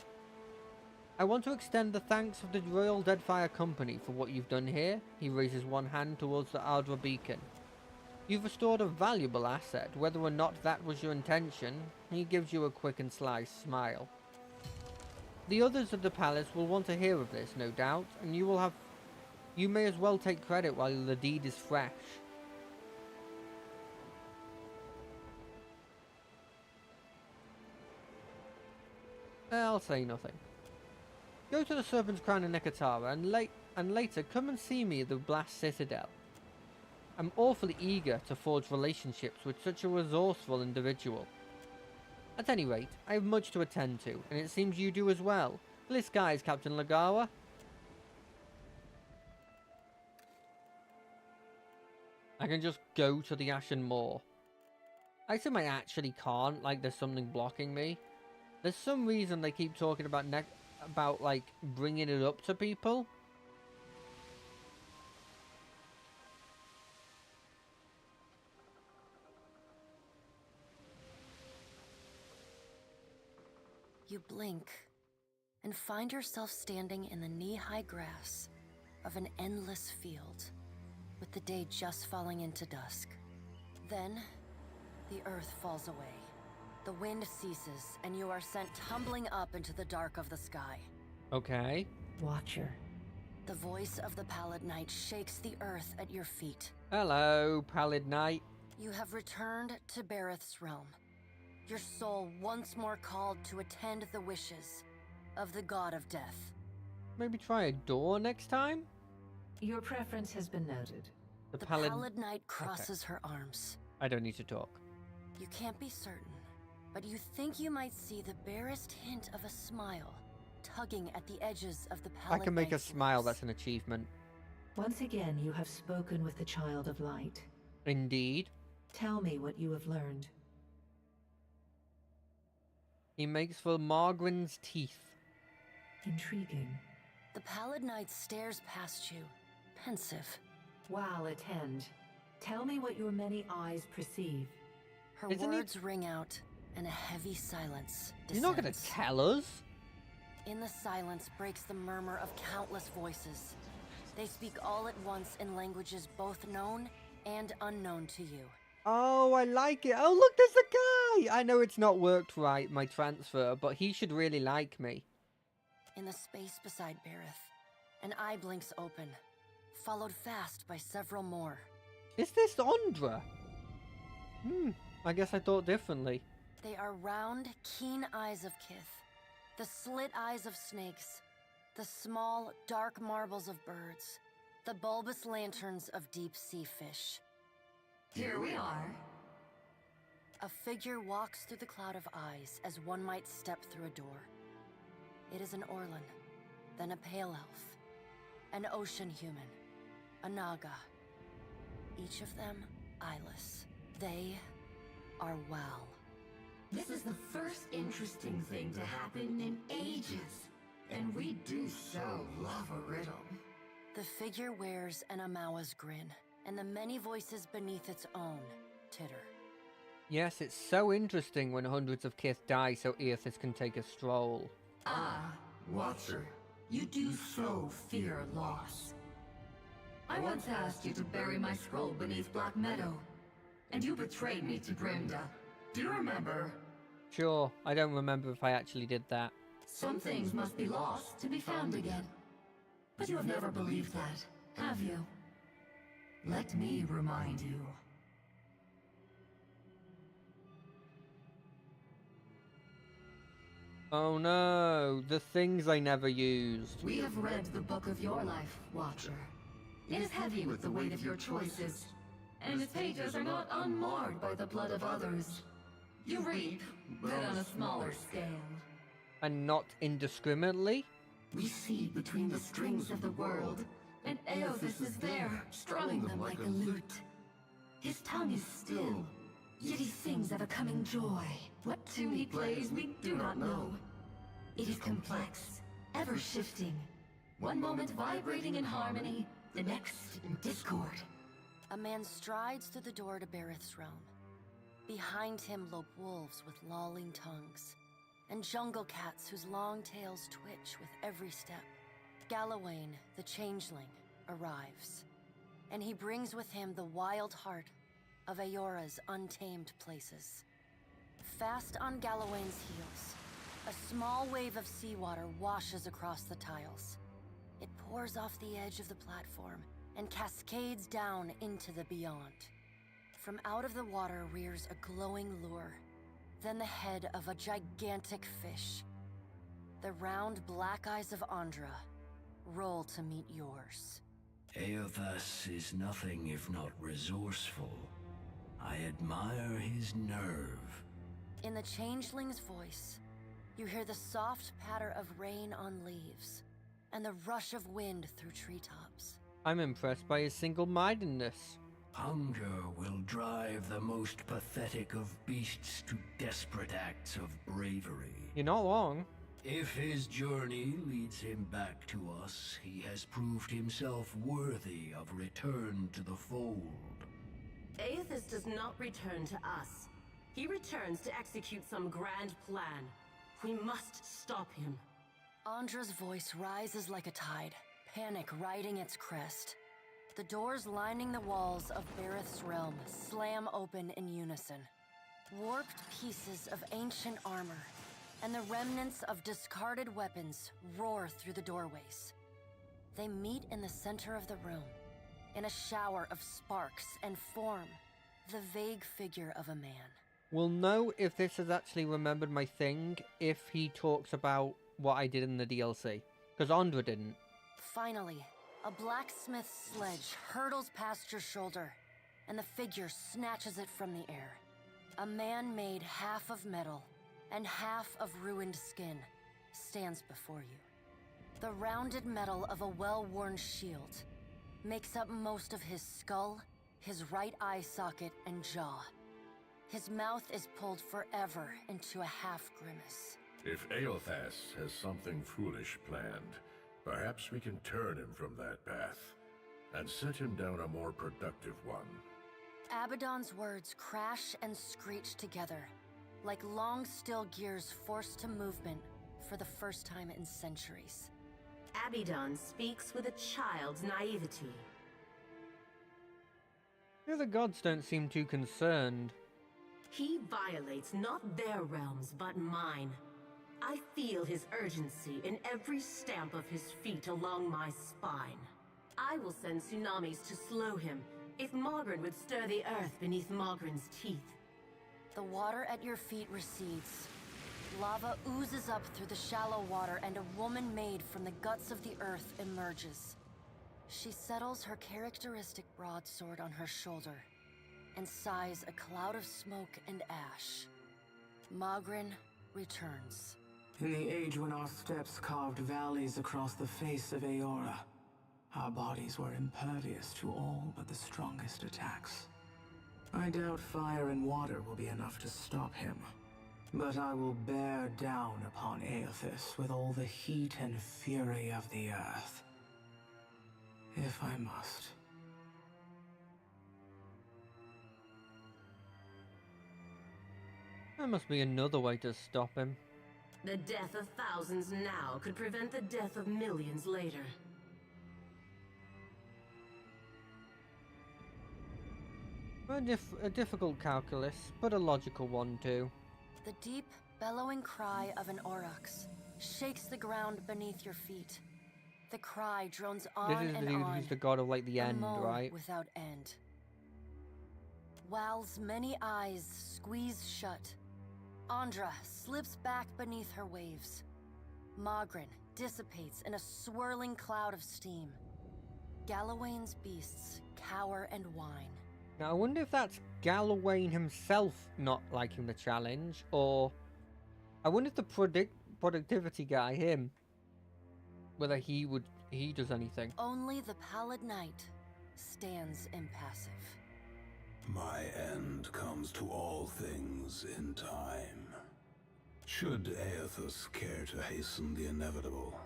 I want to extend the thanks of the Royal Deadfire Company for what you've done here. He raises one hand towards the Ardra beacon. You've restored a valuable asset, whether or not that was your intention. He gives you a quick and sly smile. The others of the palace will want to hear of this, no doubt, and you may as well take credit while the deed is fresh. I'll say nothing. Go to the Serpent's Crown in Nekatara, and later come and see me at the Blast Citadel. I'm awfully eager to forge relationships with such a resourceful individual. At any rate, I have much to attend to, and it seems you do as well. Clear skies, Captain Lagawa. I can just go to the Ashen Moor. I assume I actually can't, like there's something blocking me. There's some reason they keep talking about like bringing it up to people. You blink and find yourself standing in the knee-high grass of an endless field, with the day just falling into dusk. Then, the earth falls away. The wind ceases, and you are sent tumbling up into the dark of the sky. Okay. Watcher. The voice of the Pallid Knight shakes the earth at your feet. Hello, Pallid Knight. You have returned to Bareth's realm. Your soul once more called to attend the wishes of the God of Death. Maybe try a door next time? Your preference has been noted. The Pallid Knight crosses her arms. I don't need to talk. You can't be certain, but you think you might see the barest hint of a smile tugging at the edges of the Pallid I can make a Knight's smile, lips. that's an achievement. Once again, you have spoken with the Child of Light. Indeed. Tell me what you have learned. He makes for Margrin's teeth. Intriguing. The Pallid Knight stares past you, pensive. While attend, tell me what your many eyes perceive. Her words ring out, and a heavy silence descends. You're not going to tell us? In the silence breaks the murmur of countless voices. They speak all at once in languages both known and unknown to you. Oh, I like it. Oh, look, there's the guy! I know it's not worked right, my transfer, but he should really like me. In the space beside Bareth, an eye blinks open, followed fast by several more. Is this Andra? I guess I thought differently. They are round, keen eyes of Kith, the slit eyes of snakes, the small, dark marbles of birds, the bulbous lanterns of deep-sea fish. Here we are. A figure walks through the cloud of eyes as one might step through a door. It is an Orlan, then a pale elf, an ocean human, a Naga. Each of them eyeless. They are Wal. This is the first interesting thing to happen in ages. And we do so love a riddle. The figure wears an Amawa's grin, and the many voices beneath its own titter. Yes, it's so interesting when hundreds of Kith die so Eothas can take a stroll. Ah, Watcher, you do so fear loss. I once asked you to bury my scroll beneath Black Meadow, and you betrayed me to Grimda. Do you remember? Sure, I don't remember if I actually did that. Some things must be lost to be found again. But you have never believed that, have you? Let me remind you. Oh no, the things I never used. We have read the book of your life, Watcher. It is heavy with the weight of your choices, and its pages are not unmarred by the blood of others. You reap, but on a smaller scale. And not indiscriminately? We see between the strings of the world, and Eothas is there, strumming them like a lute. His tongue is still, yet he sings of a coming joy. What tune he plays, we do not know. It is complex, ever-shifting. One moment vibrating in harmony, the next in discord. A man strides through the door to Bareth's realm. Behind him lope wolves with lolling tongues, and jungle cats whose long tails twitch with every step. Galawain, the changeling, arrives, and he brings with him the wild heart of Aora's untamed places. Fast on Galawain's heels, a small wave of seawater washes across the tiles. It pours off the edge of the platform and cascades down into the beyond. From out of the water rears a glowing lure, then the head of a gigantic fish. The round black eyes of Andra roll to meet yours. Eothas is nothing if not resourceful. I admire his nerve. In the changeling's voice, you hear the soft patter of rain on leaves and the rush of wind through treetops. I'm impressed by his single-mindedness. Hunger will drive the most pathetic of beasts to desperate acts of bravery. You're not wrong. If his journey leads him back to us, he has proved himself worthy of return to the fold. Eothas does not return to us. He returns to execute some grand plan. We must stop him. Andra's voice rises like a tide, panic riding its crest. The doors lining the walls of Bareth's realm slam open in unison. Warped pieces of ancient armor and the remnants of discarded weapons roar through the doorways. They meet in the center of the room, in a shower of sparks, and form the vague figure of a man. We'll know if this has actually remembered my thing if he talks about what I did in the DLC. Because Andra didn't. Finally, a blacksmith's sledge hurtles past your shoulder, and the figure snatches it from the air. A man made half of metal and half of ruined skin stands before you. The rounded metal of a well-worn shield makes up most of his skull, his right eye socket, and jaw. His mouth is pulled forever into a half-grimace. If Eothas has something foolish planned, perhaps we can turn him from that path and set him down a more productive one. Abaddon's words crash and screech together, like long, still gears forced to movement for the first time in centuries. Abaddon speaks with a child's naivety. The other gods don't seem too concerned. He violates not their realms, but mine. I feel his urgency in every stamp of his feet along my spine. I will send tsunamis to slow him, if Mogren would stir the earth beneath Mogren's teeth. The water at your feet recedes. Lava oozes up through the shallow water, and a woman made from the guts of the earth emerges. She settles her characteristic broadsword on her shoulder, and sighs a cloud of smoke and ash. Mogren returns. In the age when our steps carved valleys across the face of Eora, our bodies were impervious to all but the strongest attacks. I doubt fire and water will be enough to stop him. But I will bear down upon Aethys with all the heat and fury of the earth. If I must. There must be another way to stop him. The death of thousands now could prevent the death of millions later. A difficult calculus, but a logical one too. The deep, bellowing cry of an aurochs shakes the ground beneath your feet. The cry drones on This is the and dude on, who's the god of like the a end, moan right? without end. Wal's many eyes squeeze shut. Andra slips back beneath her waves. Mogren dissipates in a swirling cloud of steam. Galawain's beasts cower and whine. Now I wonder if that's Galawain himself not liking the challenge, or I wonder if the productivity guy, him, whether he does anything. Only the pallid knight stands impassive. My end comes to all things in time. Should Aethys care to hasten the inevitable,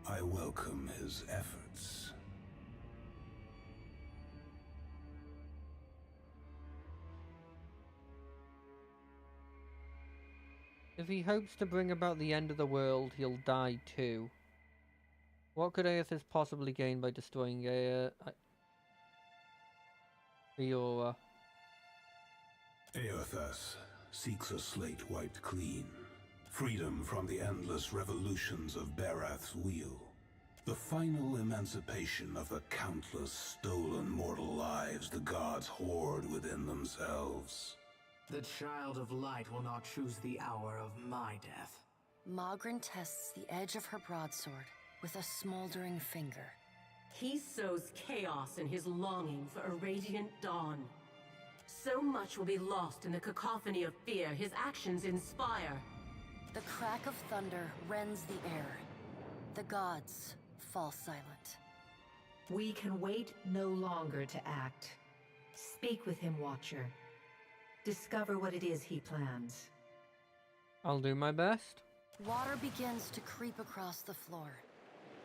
I welcome his efforts. If he hopes to bring about the end of the world, he'll die too. What could Aethys possibly gain by destroying Eora? Aethys seeks a slate wiped clean. Freedom from the endless revolutions of Barath's wheel. The final emancipation of the countless stolen mortal lives the gods hoard within themselves. The Child of Light will not choose the hour of my death. Mogren tests the edge of her broadsword with a smoldering finger. He sows chaos in his longing for a radiant dawn. So much will be lost in the cacophony of fear his actions inspire. The crack of thunder rends the air. The gods fall silent. We can wait no longer to act. Speak with him, Watcher. Discover what it is he plans. I'll do my best. Water begins to creep across the floor.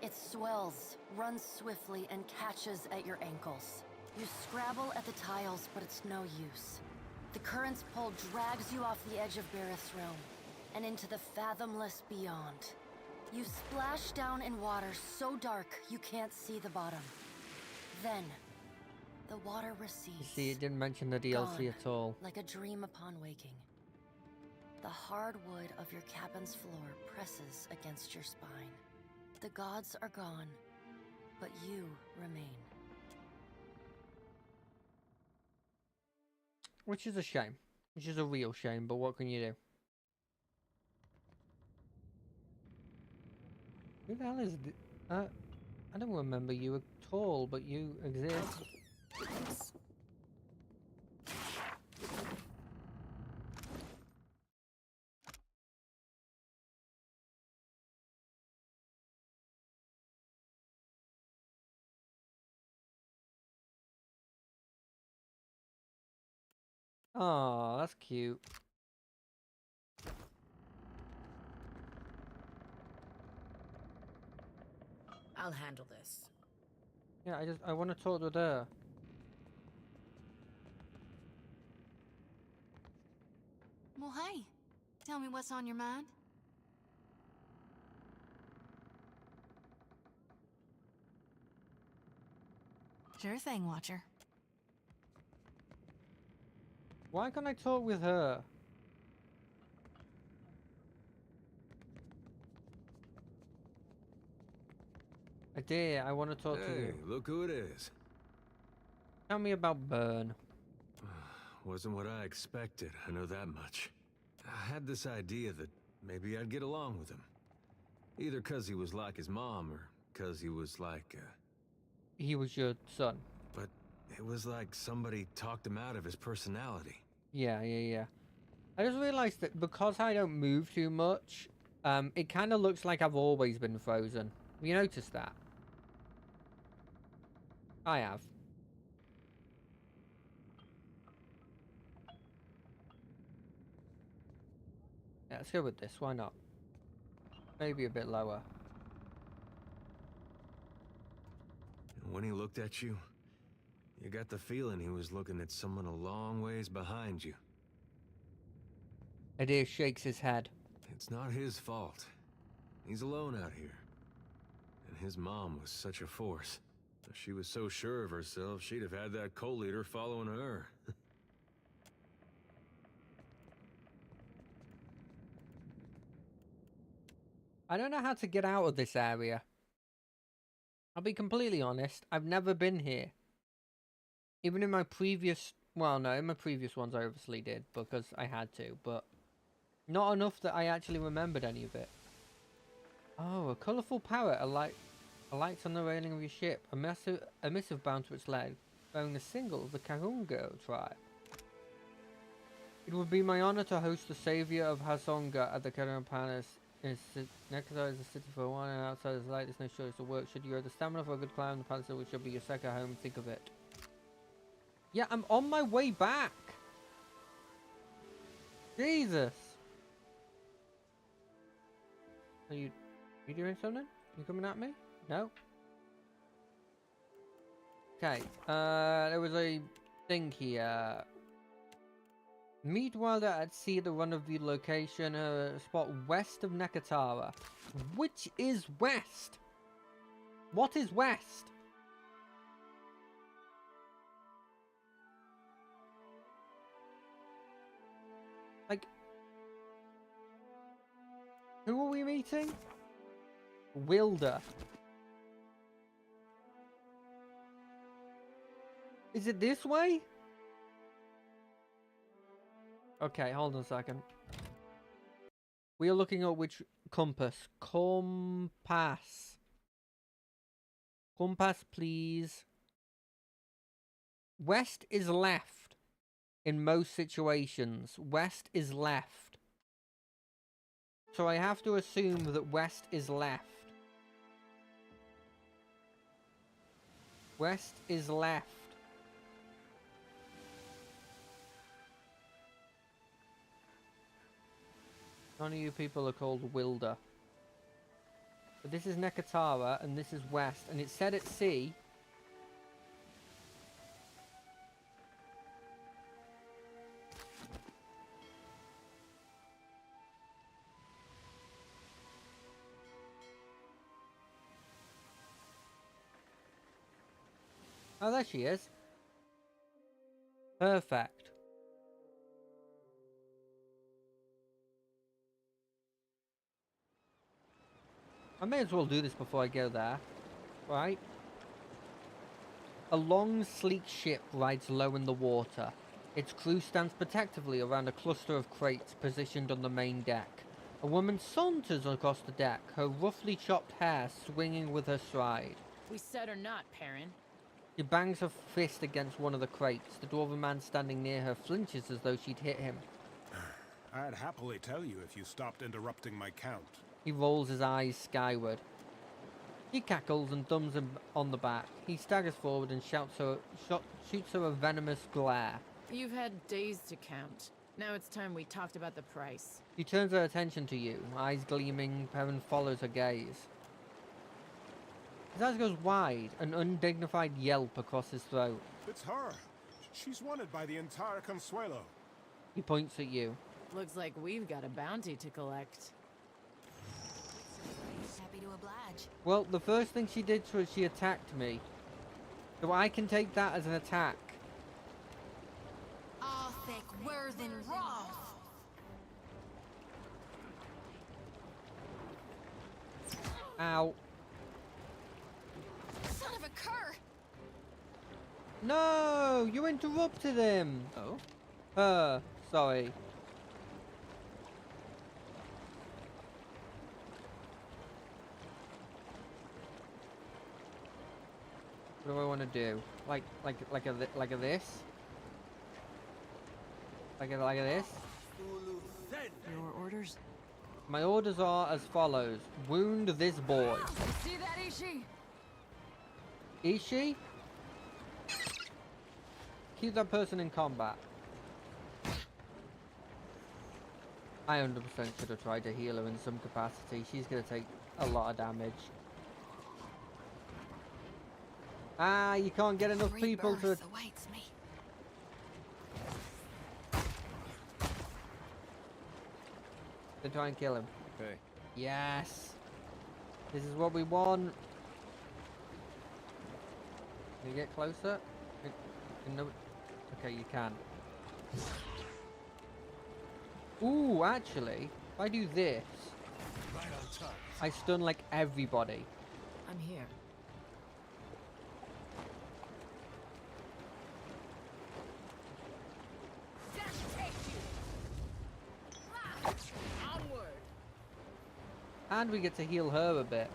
It swells, runs swiftly, and catches at your ankles. You scrabble at the tiles, but it's no use. The current's pull drags you off the edge of Bareth's realm, and into the fathomless beyond. You splash down in water so dark you can't see the bottom. Then, the water recedes. You see, it didn't mention the DLC Gone, at all. like a dream upon waking. The hard wood of your cabin's floor presses against your spine. The gods are gone, but you remain. Which is a shame. Which is a real shame, but what can you do? Who the hell is I don't remember you at all, but you exist. Oh, that's cute. I'll handle this. Yeah, I want to talk with her. Well, hey, tell me what's on your mind. Sure thing, Watcher. Why can't I talk with her? Dear, I want to talk to you. Hey, look who it is. Tell me about Burn. Wasn't what I expected, I know that much. I had this idea that maybe I'd get along with him. Either because he was like his mom, or because he was like, He was your son. But it was like somebody talked him out of his personality. Yeah. I just realized that because I don't move too much, it kind of looks like I've always been frozen. Have you noticed that? I have. Yeah, let's go with this. Why not? Maybe a bit lower. When he looked at you, you got the feeling he was looking at someone a long ways behind you. Adair shakes his head. It's not his fault. He's alone out here. And his mom was such a force. If she was so sure of herself, she'd have had that cult leader following her. I don't know how to get out of this area. I'll be completely honest, I've never been here. Even in my previous... Well, no, in my previous ones I obviously did, because I had to, but... Not enough that I actually remembered any of it. Oh, a colourful parrot alights on the railing of your ship. A missive bound to its leg, bearing a symbol of the Kahungo tribe. It would be my honour to host the saviour of Hasonga at the Kahunga Palace. Nekatar is a city for one, and outside is light, there's no choice to work. Should you have the stamina for a good climb, the palace which shall be your second home, think of it. Yeah, I'm on my way back! Jesus! Are you doing something? You coming at me? No? Okay, there was a thing here. Meet Wilder at sea at the run-of-view location, spot west of Nekatara. Which is west? What is west? Like... Who are we meeting? Wilder. Is it this way? Okay, hold on a second. We are looking at which compass. Compass. Compass, please. West is left. In most situations, west is left. So I have to assume that west is left. West is left. None of you people are called Wilder. But this is Nekatara, and this is west, and it's set at sea. Oh, there she is. Perfect. I may as well do this before I go there. Right? A long, sleek ship rides low in the water. Its crew stands protectively around a cluster of crates positioned on the main deck. A woman saunters across the deck, her roughly chopped hair swinging with her stride. We said or not, Perrin. She bangs her fist against one of the crates. The dwarven man standing near her flinches as though she'd hit him. I'd happily tell you if you stopped interrupting my count. He rolls his eyes skyward. He cackles and thumbs him on the back. He staggers forward and shoots her a venomous glare. You've had days to count. Now it's time we talked about the price. She turns her attention to you, eyes gleaming. Perrin follows her gaze. His eyes goes wide, an undignified yelp across his throat. It's her. She's wanted by the entire Consuelo. He points at you. Looks like we've got a bounty to collect. Happy to oblige. Well, the first thing she did was she attacked me. So I can take that as an attack. Arthek Worthen Roth. Ow. Son of a cur! No! You interrupted him! Oh? Sorry. What do I want to do? Like a this? Like a this? Your orders? My orders are as follows. Wound this boy. See that, Ishi? Ishi? Keep that person in combat. I 100% should have tried to heal her in some capacity. She's going to take a lot of damage. Ah, you can't get enough people to... awaits me. to try and kill him. Okay. Yes! This is what we want. Can you get closer? No. Okay, you can. Ooh, actually, if I do this, I stun like everybody. I'm here. Onward. And we get to heal her a bit.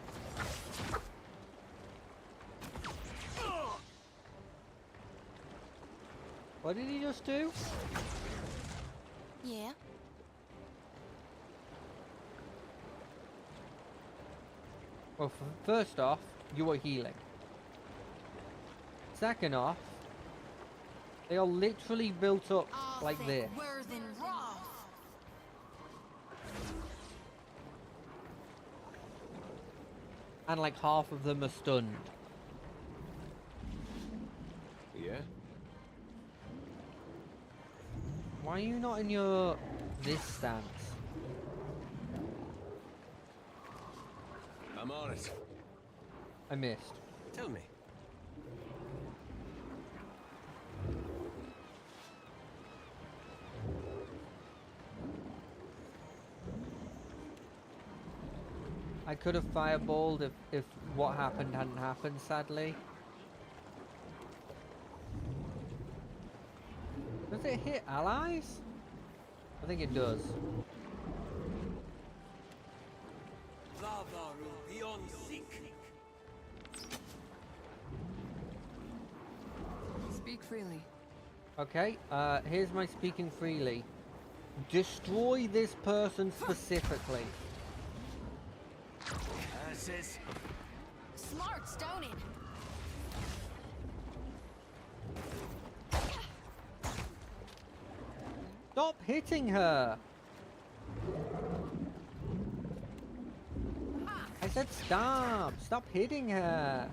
What did he just do? Yeah. Well, first off, you are healing. Second off, they are literally built up like this. Worthen Roth. And like half of them are stunned. Yeah? Why are you not in your... this stance? I'm on it. I missed. Tell me. I could have fireballed if what happened hadn't happened, sadly. Does it hit allies? I think it does. Speak freely. Okay, here's my speaking freely. Destroy this person specifically. Smart stoning. Stop hitting her! I said stop! Stop hitting her!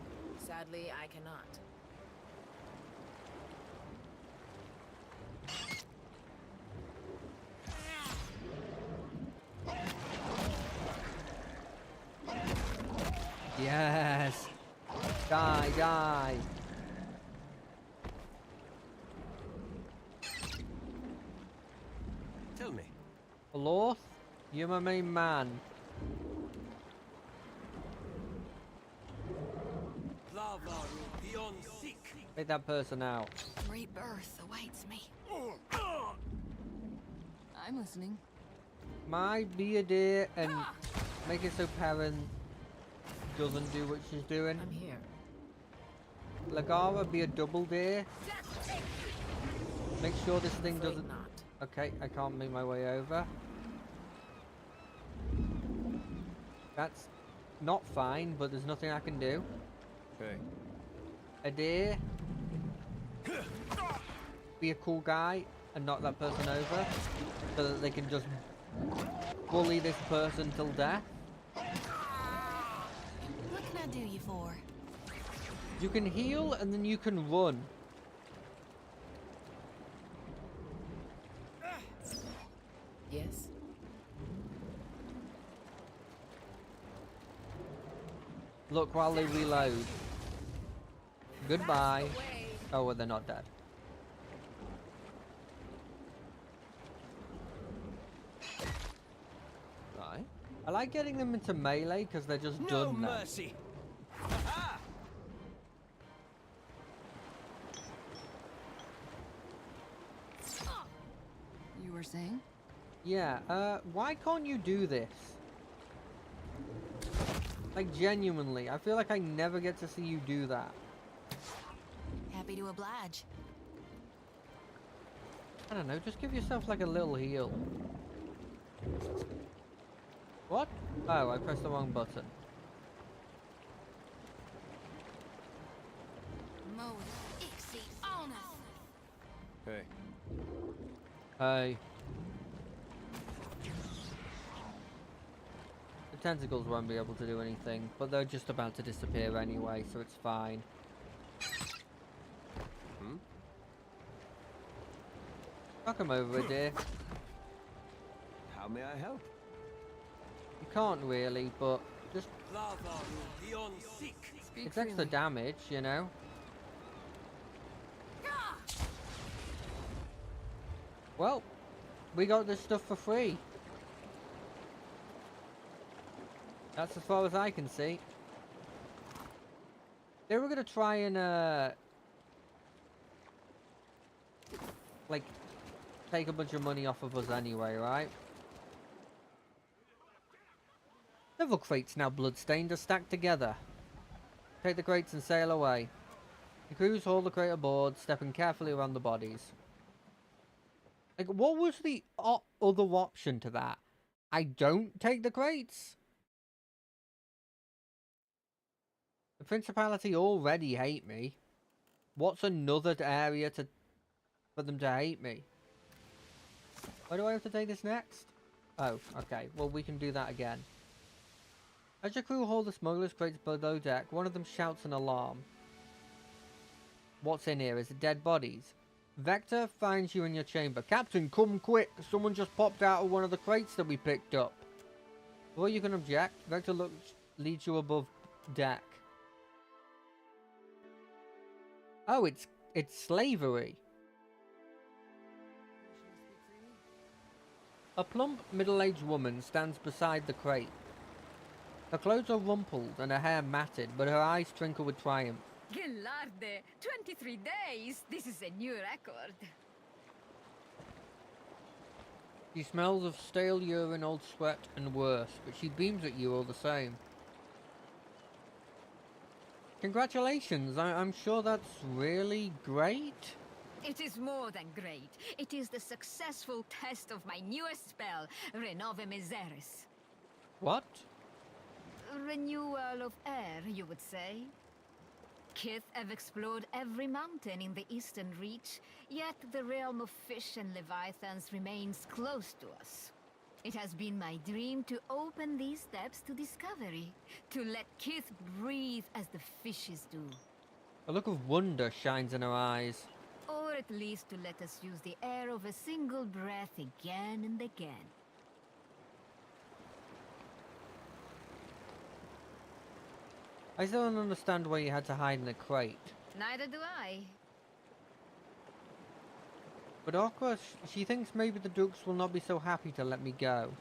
Sadly, I cannot. Yes! Die, die! Tell me. Lorth, you're my main man. Take that person out. Rebirth awaits me. I'm listening. My be a dear and make it so Perrin doesn't do what she's doing. I'm here. Lagara, be a double deer. Make sure this thing doesn't... Not. Okay, I can't make my way over. That's not fine, but there's nothing I can do. Okay. A deer. Be a cool guy and knock that person over so that they can just bully this person till death. What can I do you for? You can heal and then you can run. Yes? Look while they reload. Goodbye. Oh, well, they're not dead. Right. I like getting them into melee because they're just done now. Mercy. You were saying? Yeah, why can't you do this? Like, genuinely, I feel like I never get to see you do that. Happy to oblige. I don't know, just give yourself like a little heal. What? Oh, I pressed the wrong button. Hey. Hey. The tentacles won't be able to do anything, but they're just about to disappear anyway, so it's fine. Welcome over, dear. How may I help? You can't really, but just... Speak It's extra damage, you know? Well, we got this stuff for free. That's as far as I can see. They were gonna try and, like, take a bunch of money off of us anyway, right? Several crates now bloodstained are stacked together. Take the crates and sail away. The crews haul the crate aboard, stepping carefully around the bodies. Like, what was the other option to that? I don't take the crates? The Principality already hate me. What's another area for them to hate me? Why do I have to take this next? Oh, okay. Well, we can do that again. As your crew haul the smuggler's crates below deck, one of them shouts an alarm. What's in here? Is it dead bodies? Vector finds you in your chamber. Captain, come quick! Someone just popped out of one of the crates that we picked up. Before you can object, Vector leads you above deck. Oh, it's slavery. A plump, middle-aged woman stands beside the crate. Her clothes are rumpled and her hair matted, but her eyes twinkle with triumph. Gillarde, 23 days! This is a new record. She smells of stale urine, old sweat, and worse, but she beams at you all the same. Congratulations, I'm sure that's really great. It is more than great. It is the successful test of my newest spell, Renove Miseris. What? Renewal of air, you would say. Kith have explored every mountain in the Eastern Reach, yet the realm of fish and leviathans remains close to us. It has been my dream to open these steps to discovery, to let Kith breathe as the fishes do. A look of wonder shines in her eyes. Or at least to let us use the air of a single breath again and again. I still don't understand why you had to hide in a crate. Neither do I. But Aqua, she thinks maybe the Dukes will not be so happy to let me go.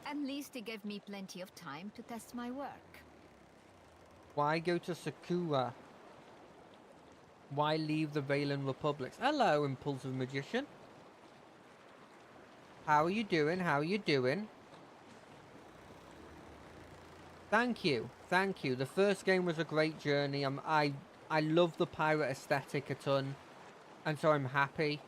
At least it gave me plenty of time to test my work. Why go to Sakura? Why leave the Valen Republics? Hello, Impulsive Magician. How are you doing? How are you doing? Thank you. Thank you. The first game was a great journey. I love the pirate aesthetic a ton. And so I'm happy.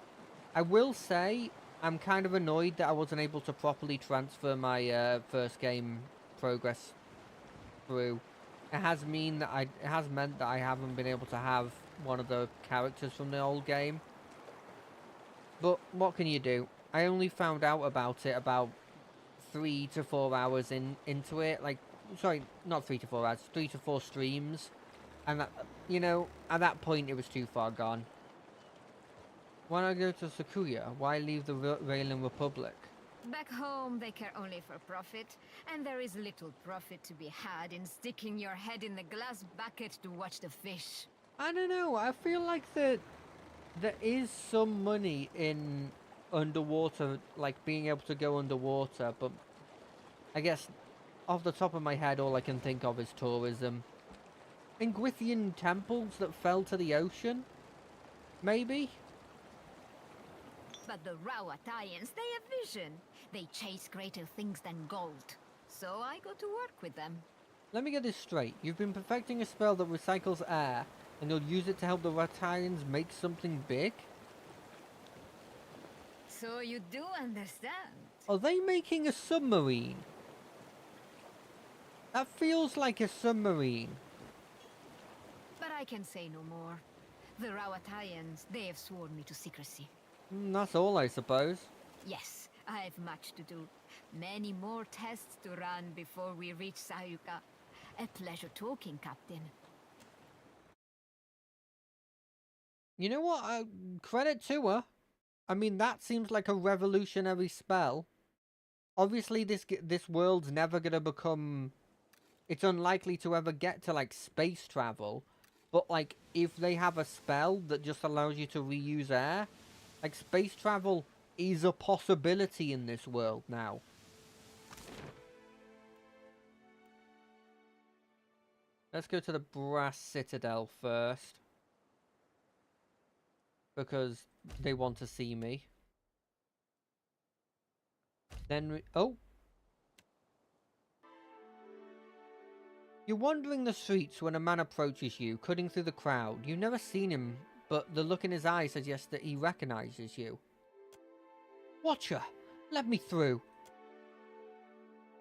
I will say, I'm kind of annoyed that I wasn't able to properly transfer my first game progress through. It has meant that I haven't been able to have one of the characters from the old game. But what can you do? I only found out about it about 3 to 4 hours into it. Like, sorry, not 3 to 4 hours, 3 to 4 streams. And that, you know, at that point it was too far gone. Why not go to Sakuya? Why leave the Valen Republic? Back home, they care only for profit, and there is little profit to be had in sticking your head in the glass bucket to watch the fish. I don't know. I feel like there is some money in underwater, like being able to go underwater, but I guess off the top of my head, all I can think of is tourism. Ingwithian temples that fell to the ocean? Maybe? But the Rawatayans, they have vision. They chase greater things than gold. So I go to work with them. Let me get this straight. You've been perfecting a spell that recycles air, and you'll use it to help the Ratayans make something big? So you do understand? Are they making a submarine? That feels like a submarine. But I can say no more. The Rawatayans, they have sworn me to secrecy. That's all, I suppose. Yes, I have much to do. Many more tests to run before we reach Sayuka. A pleasure talking, Captain. You know what? Credit to her. I mean, that seems like a revolutionary spell. Obviously, this world's never gonna become... It's unlikely to ever get to, like, space travel. But, like, if they have a spell that just allows you to reuse air... Like, space travel is a possibility in this world now. Let's go to the Brass Citadel first. Because they want to see me. Then oh! You're wandering the streets when a man approaches you, cutting through the crowd. You've never seen him, but the look in his eyes suggests that he recognizes you. Watcher, let me through.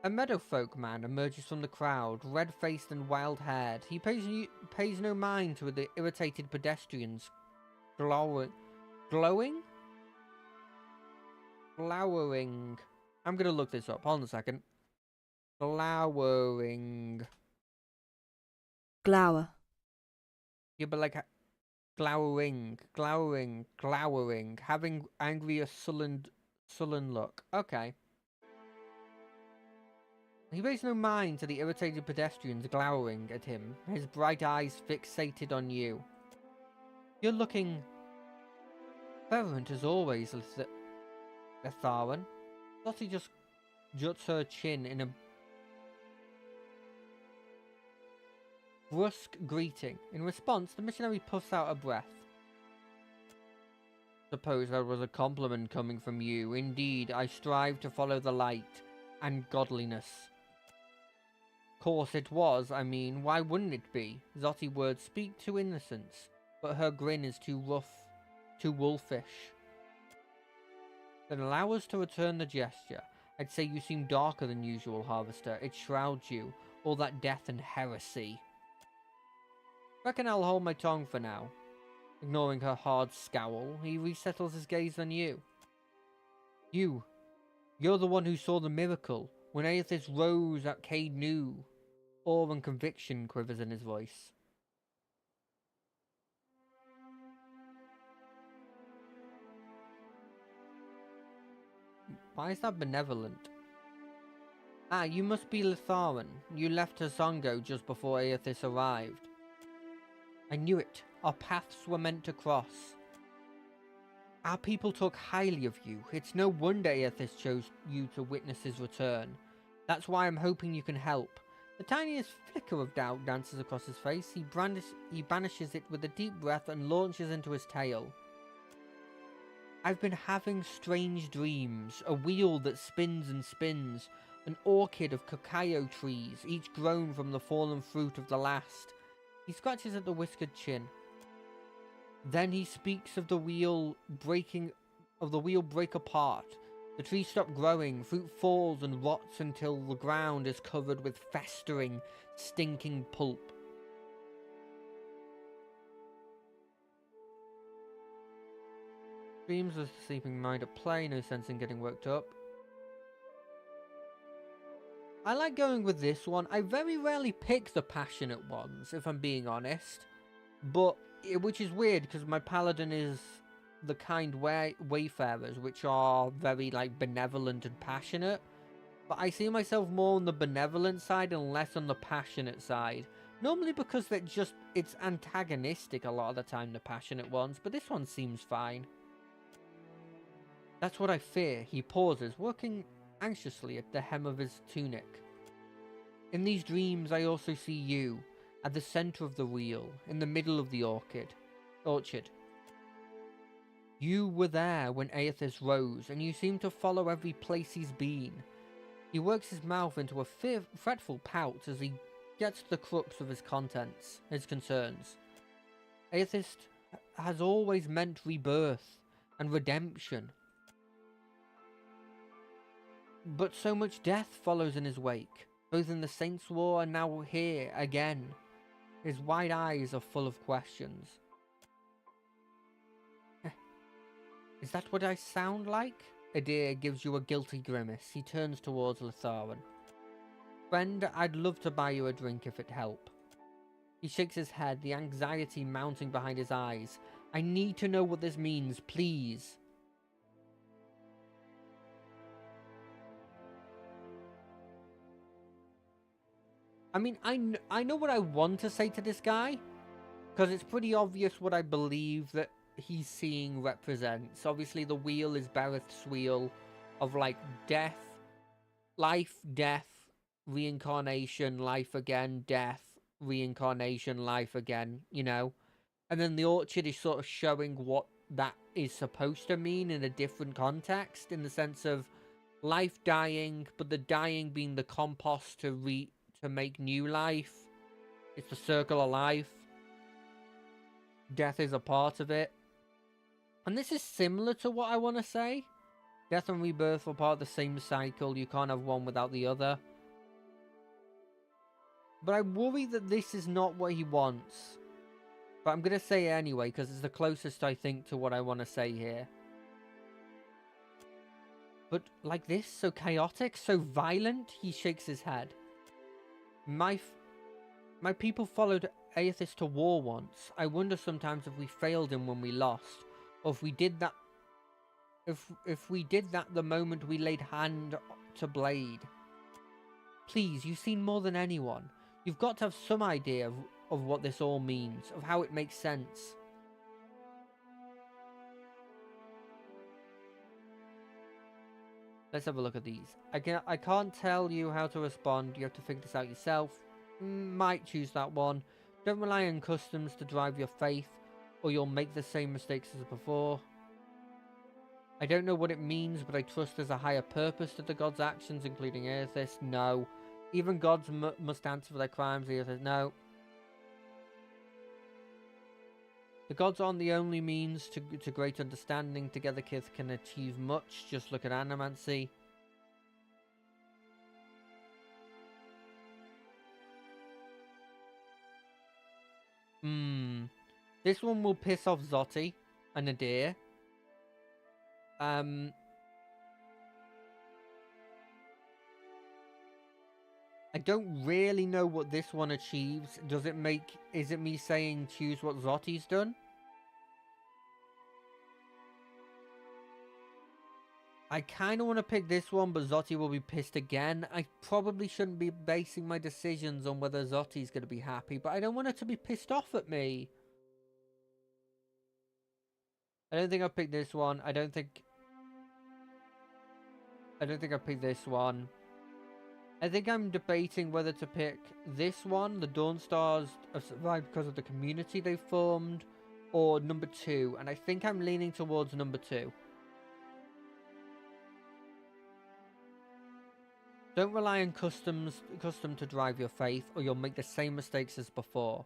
A meadowfolk man emerges from the crowd, red-faced and wild-haired. He pays no mind to the irritated pedestrians. Glowering? Glowering. I'm gonna look this up. Hold on a second. Glowering. Glower. Yeah, but like... Glowering. Having angry or sullen look. Okay. He pays no mind to the irritated pedestrians glowering at him, his bright eyes fixated on you. You're looking... fervent as always, Letharan. Lottie just juts her chin in a brusque greeting. In response, the missionary puffs out a breath. Suppose that was a compliment coming from you. Indeed, I strive to follow the light and godliness. Course it was, I mean, why wouldn't it be? Zotty words speak to innocence, but her grin is too rough, too wolfish. Then allow us to return the gesture. I'd say you seem darker than usual, Harvester. It shrouds you, all that death and heresy. Reckon I'll hold my tongue for now. Ignoring her hard scowl, he resettles his gaze on you. You're the one who saw the miracle, when Aethys rose at Caed Nu. Awe and conviction quivers in his voice. Why is that benevolent? Ah, you must be Letharan. You left Hazongo just before Aethys arrived. I knew it. Our paths were meant to cross. Our people talk highly of you. It's no wonder Aethys chose you to witness his return. That's why I'm hoping you can help. The tiniest flicker of doubt dances across his face. He banishes it with a deep breath and launches into his tale. I've been having strange dreams. A wheel that spins and spins. An orchid of cacao trees, each grown from the fallen fruit of the last. He scratches at the whiskered chin. Then he speaks of the wheel break apart. The trees stop growing, fruit falls and rots until the ground is covered with festering, stinking pulp. Dreams of the sleeping mind at play, no sense in getting worked up. I like going with this one. I very rarely pick the passionate ones, if I'm being honest. But, which is weird, because my paladin is the kind wayfarers, which are very, like, benevolent and passionate. But I see myself more on the benevolent side and less on the passionate side. Normally because it's antagonistic a lot of the time, the passionate ones, but this one seems fine. That's what I fear. He pauses, working anxiously at the hem of his tunic. In these dreams I also see you, at the center of the wheel, in the middle of the orchard. You were there when Aethys rose, and you seem to follow every place he's been. He works his mouth into a fretful pout as he gets to the crux of his concerns. Aethys has always meant rebirth and redemption. But so much death follows in his wake, both in the Saints' War and now here again. His wide eyes are full of questions. Is that what I sound like? Adir gives you a guilty grimace. He turns towards Litharin. Friend, I'd love to buy you a drink if it'd help. He shakes his head, the anxiety mounting behind his eyes. I need to know what this means, please. I mean, I know what I want to say to this guy, because it's pretty obvious what I believe that he's seeing represents. Obviously, the wheel is Bereth's wheel of, like, death, life, death, reincarnation, life again, death, reincarnation, life again, you know? And then the orchard is sort of showing what that is supposed to mean in a different context, in the sense of life dying, but the dying being the compost to make new life. It's the circle of life. Death is a part of it. And this is similar to what I want to say. Death and rebirth are part of the same cycle. You can't have one without the other. But I worry that this is not what he wants. But I'm going to say it anyway, because it's the closest I think to what I want to say here. But like this, so chaotic, so violent, he shakes his head. My people followed Aethys to war once. I wonder sometimes if we failed him when we lost, or if we did that. If we did that the moment we laid hand to blade. Please, you've seen more than anyone. You've got to have some idea of what this all means, of how it makes sense. Let's have a look at these. I can't tell you how to respond. You have to figure this out yourself. Might choose that one. Don't rely on customs to drive your faith, or you'll make the same mistakes as before. I don't know what it means, but I trust there's a higher purpose to the gods' actions, including Aethys. No. Even gods must answer for their crimes. Aethys, no. The gods aren't the only means to great understanding. Together Kith can achieve much. Just look at Animancy. This one will piss off Zoti and Adir. I don't really know what this one achieves. Is it me saying choose what Zoti's done? I kind of want to pick this one, but Zoti will be pissed again. I probably shouldn't be basing my decisions on whether Zoti's going to be happy, but I don't want her to be pissed off at me. I don't think I'll pick this one. I don't think I'll pick this one. I think I'm debating whether to pick this one, the Dawnstars have survived because of the community they've formed, or number 2, and I think I'm leaning towards number 2. Don't rely on custom to drive your faith, or you'll make the same mistakes as before.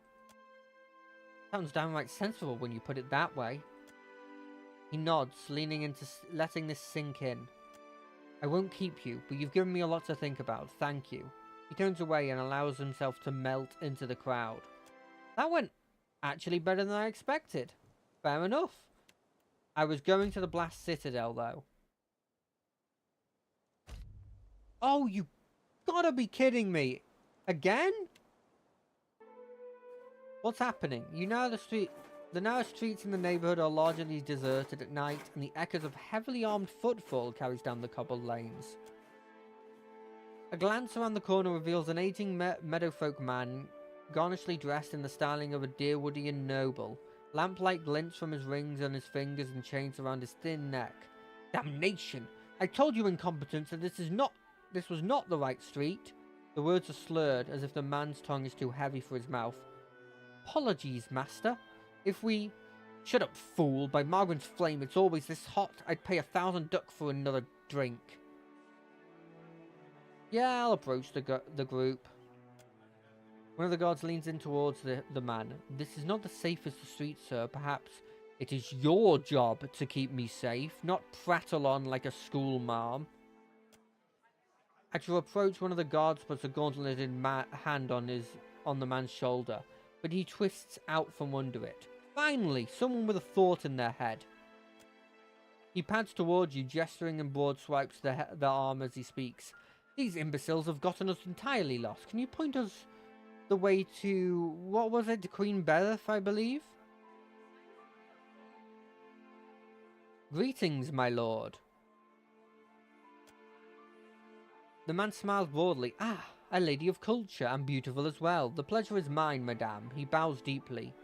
Sounds downright sensible when you put it that way. He nods, leaning into letting this sink in. I won't keep you, but you've given me a lot to think about. Thank you. He turns away and allows himself to melt into the crowd. That went actually better than I expected. Fair enough. I was going to the Blast Citadel, though. Oh, you gotta be kidding me. Again? What's happening? The narrow streets in the neighborhood are largely deserted at night, and the echoes of heavily armed footfall carries down the cobbled lanes. A glance around the corner reveals an aging meadowfolk man garnishly dressed in the styling of a Deerwoodian noble. Lamplight glints from his rings on his fingers and chains around his thin neck. Damnation! I told you, incompetence, that this was not the right street. The words are slurred, as if the man's tongue is too heavy for his mouth. Apologies, master. If we... Shut up, fool. By Margaret's flame, it's always this hot. I'd pay 1,000 duck for another drink. Yeah, I'll approach the group. One of the guards leans in towards the man. This is not the safest street, sir. Perhaps it is your job to keep me safe, not prattle on like a school marm. At your approach, one of the guards puts a gauntleted hand on the man's shoulder, but he twists out from under it. Finally, someone with a thought in their head. He pads towards you, gesturing and broad swipes the arm as he speaks. These imbeciles have gotten us entirely lost. Can you point us the way to... what was it? Queen Bereth, I believe? Greetings, my lord. The man smiles broadly. Ah, a lady of culture, and beautiful as well. The pleasure is mine, madame. He bows deeply.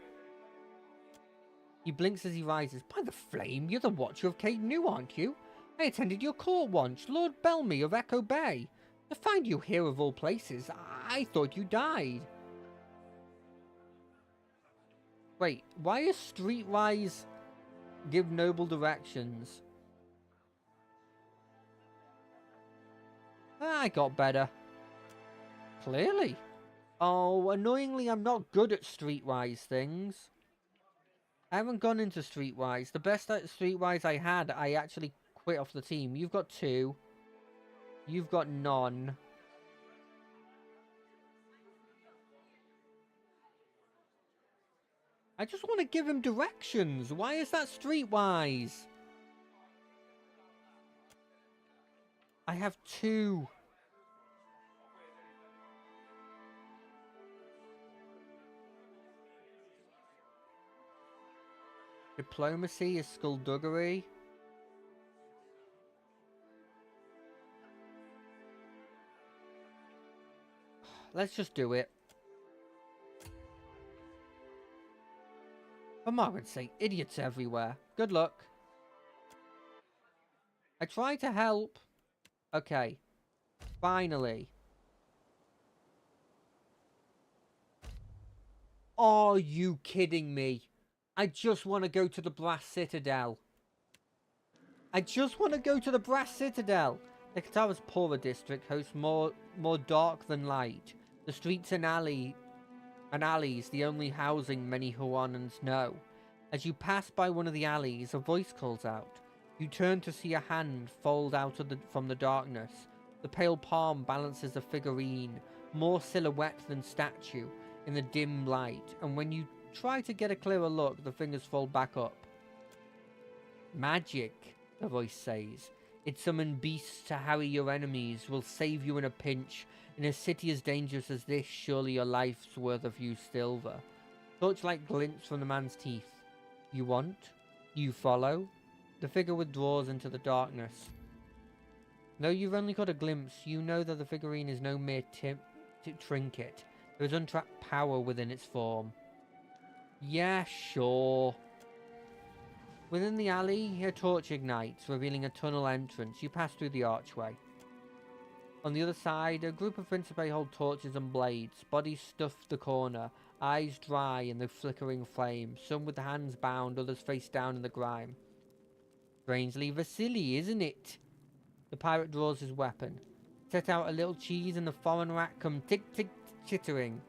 He blinks as he rises. By the flame, you're the Watcher of Caed New, aren't you? I attended your court once, Lord Bellamy of Echo Bay. To find you here of all places, I thought you died. Wait, why is Streetwise give noble directions? I got better. Clearly. Oh, annoyingly, I'm not good at Streetwise things. I haven't gone into Streetwise. The best at Streetwise I had, I actually quit off the team. You've got 2. You've got none. I just want to give him directions. Why is that Streetwise? I have 2. Diplomacy is skullduggery. Let's just do it. For Margaret's sake, idiots everywhere. Good luck. I tried to help. Okay. Finally. Are you kidding me? I just want to go to the Brass Citadel. I just want to go to the Brass Citadel. The Katara's poorer district hosts more dark than light. The streets and alleys, the only housing many Huanans know. As you pass by one of the alleys, a voice calls out. You turn to see a hand fold out from the darkness. The pale palm balances a figurine, more silhouette than statue, in the dim light, and when you try to get a clearer look, the fingers fold back up. Magic, the voice says. It summons beasts to harry your enemies, will save you in a pinch. In a city as dangerous as this, surely your life's worth a few silver. Torchlight glints from the man's teeth. You want? You follow? The figure withdraws into the darkness. Though you've only got a glimpse, you know that the figurine is no mere trinket. There is untrapped power within its form. Yeah, sure. Within the alley, a torch ignites, revealing a tunnel entrance. You pass through the archway. On the other side, a group of Principe hold torches and blades. Bodies stuff the corner, eyes dry in the flickering flame, some with hands bound, others face down in the grime. Strangely Vasily, isn't it? The pirate draws his weapon. Set out a little cheese and the foreign rat come tick-tick chittering.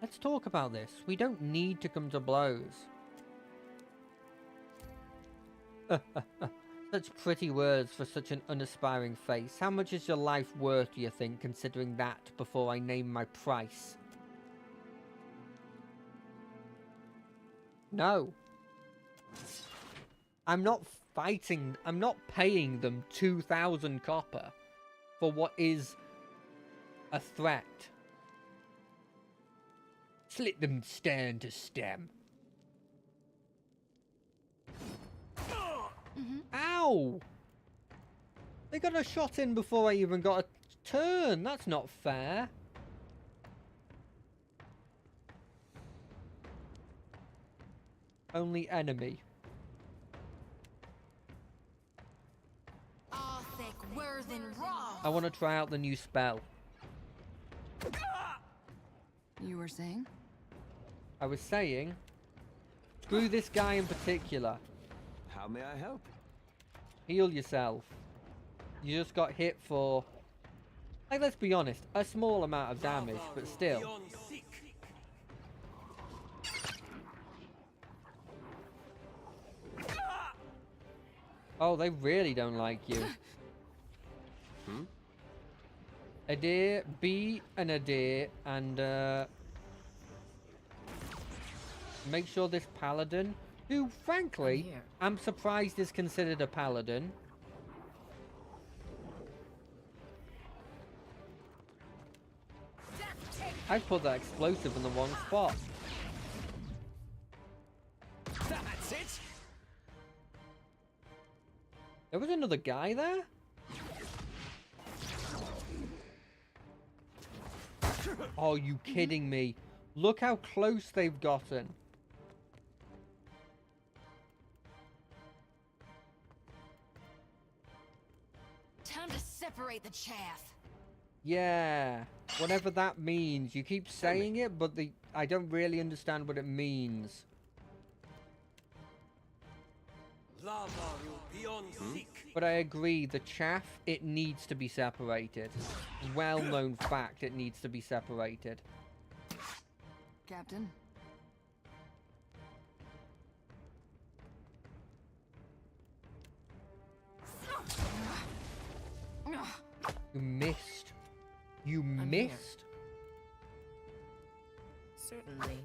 Let's talk about this. We don't need to come to blows. Such pretty words for such an unaspiring face. How much is your life worth, do you think, considering that before I name my price? No. I'm not fighting. I'm not paying them 2,000 copper for what is a threat. Slit them stern to stem. Ow! They got a shot in before I even got a turn. That's not fair. Only enemy. I want to try out the new spell. You were saying? I was saying, screw this guy in particular. How may I help? Heal yourself. You just got hit for, like, let's be honest, a small amount of damage, but still. Oh, they really don't like you. Adair, be an Adair, and make sure this paladin, who frankly, I'm surprised is considered a paladin. I put that explosive in the wrong spot. That's it. There was another guy there? Oh, you kidding me? Look how close they've gotten. Time to separate the chaff. Yeah, whatever that means. You keep saying it, but I don't really understand what it means. But I agree, the chaff, it needs to be separated. Well-known fact, it needs to be separated. Captain? You missed. You missed? Certainly.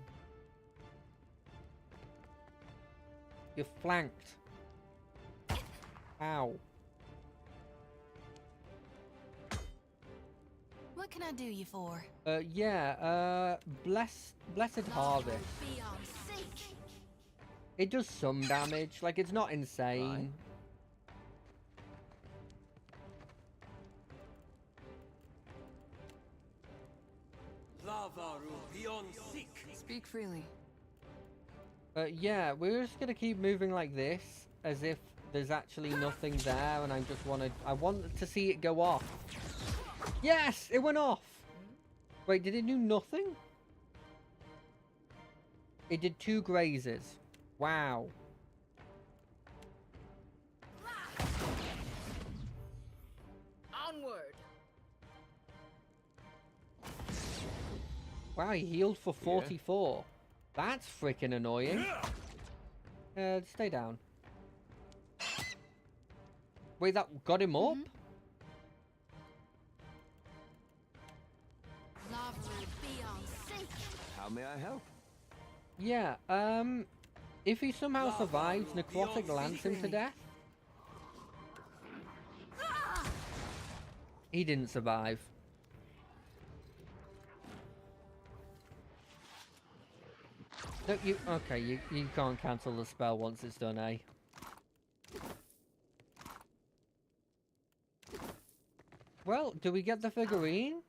You're flanked. Ow. What can I do you for? Blessed Harvest. It does some damage, like it's not insane. Speak freely. Yeah, we're just gonna keep moving like this, as if there's actually nothing there, and I want to see it go off. Yes, it went off. Wait, did it do nothing? It did 2 grazes. Wow. Onward. Wow, he healed for 44. That's freaking annoying. Stay down. Wait, that got him up? How may I help? Yeah, if he somehow survives, Necrotic lands him to death. He didn't survive. No, okay, you can't cancel the spell once it's done, eh? Well, do we get the figurine?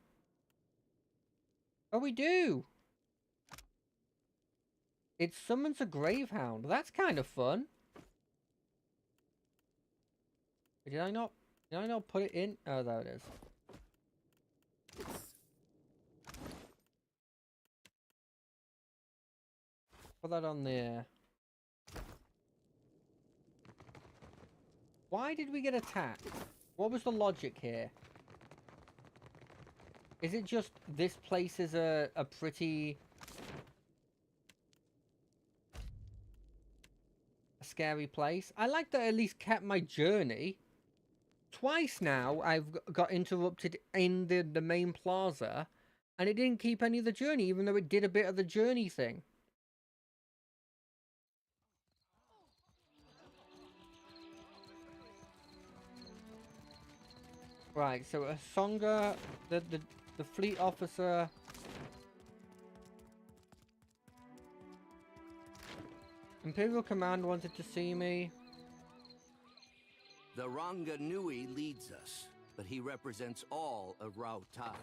Oh, we do! It summons a Gravehound. That's kind of fun. Did I not put it in? Oh, there it is. Put that on there. Why did we get attacked? What was the logic here? Is it just this place is a pretty... a scary place? I like that I at least kept my journey. Twice now I've got interrupted in the main plaza, and it didn't keep any of the journey, even though it did a bit of the journey thing. Right, so Asonga, the fleet officer... Imperial Command wanted to see me. The Ranga Nui leads us, but he represents all of Rautai.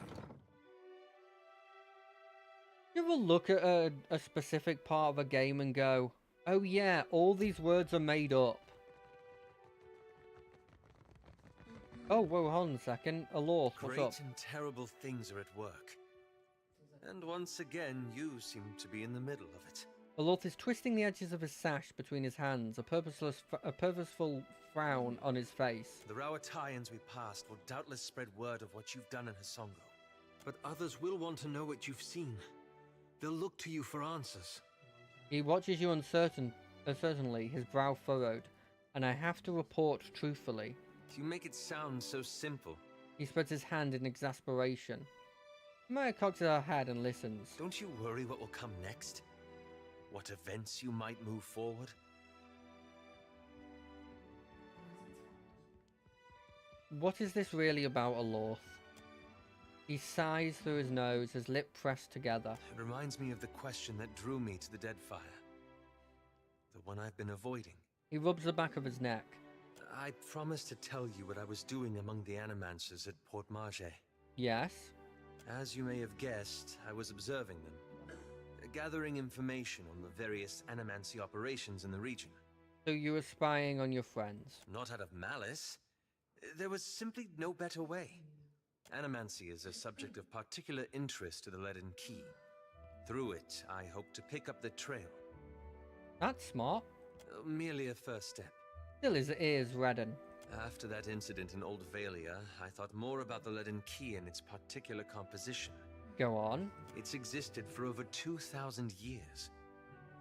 You ever look at a specific part of a game and go, Oh yeah, all these words are made up. Oh, whoa, hold on a second. Alorth, what's Great up? and terrible things are at work. And once again, you seem to be in the middle of it. Alorth is twisting the edges of his sash between his hands, a purposeful frown on his face. The Rauataians we passed will doubtless spread word of what you've done in Hasongo. But others will want to know what you've seen. They'll look to you for answers. He watches you uncertainly, his brow furrowed, and I have to report truthfully. You make it sound so simple. He spreads his hand in exasperation. Maya cocks her head and listens. Don't you worry what will come next? What events you might move forward? What is this really about, Alorth? He sighs through his nose, his lip pressed together. It reminds me of the question that drew me to the Deadfire. The one I've been avoiding. He rubs the back of his neck. I promised to tell you what I was doing among the Animancers at Port Marge. Yes? As you may have guessed, I was observing them, gathering information on the various Animancy operations in the region. So you were spying on your friends? Not out of malice. There was simply no better way. Animancy is a subject of particular interest to the Leaden Key. Through it, I hope to pick up the trail. That's smart. Merely a first step. Still his ears redden. After that incident in Old Valia, I thought more about the Leaden Key and its particular composition. Go on. It's existed for over 2,000 years.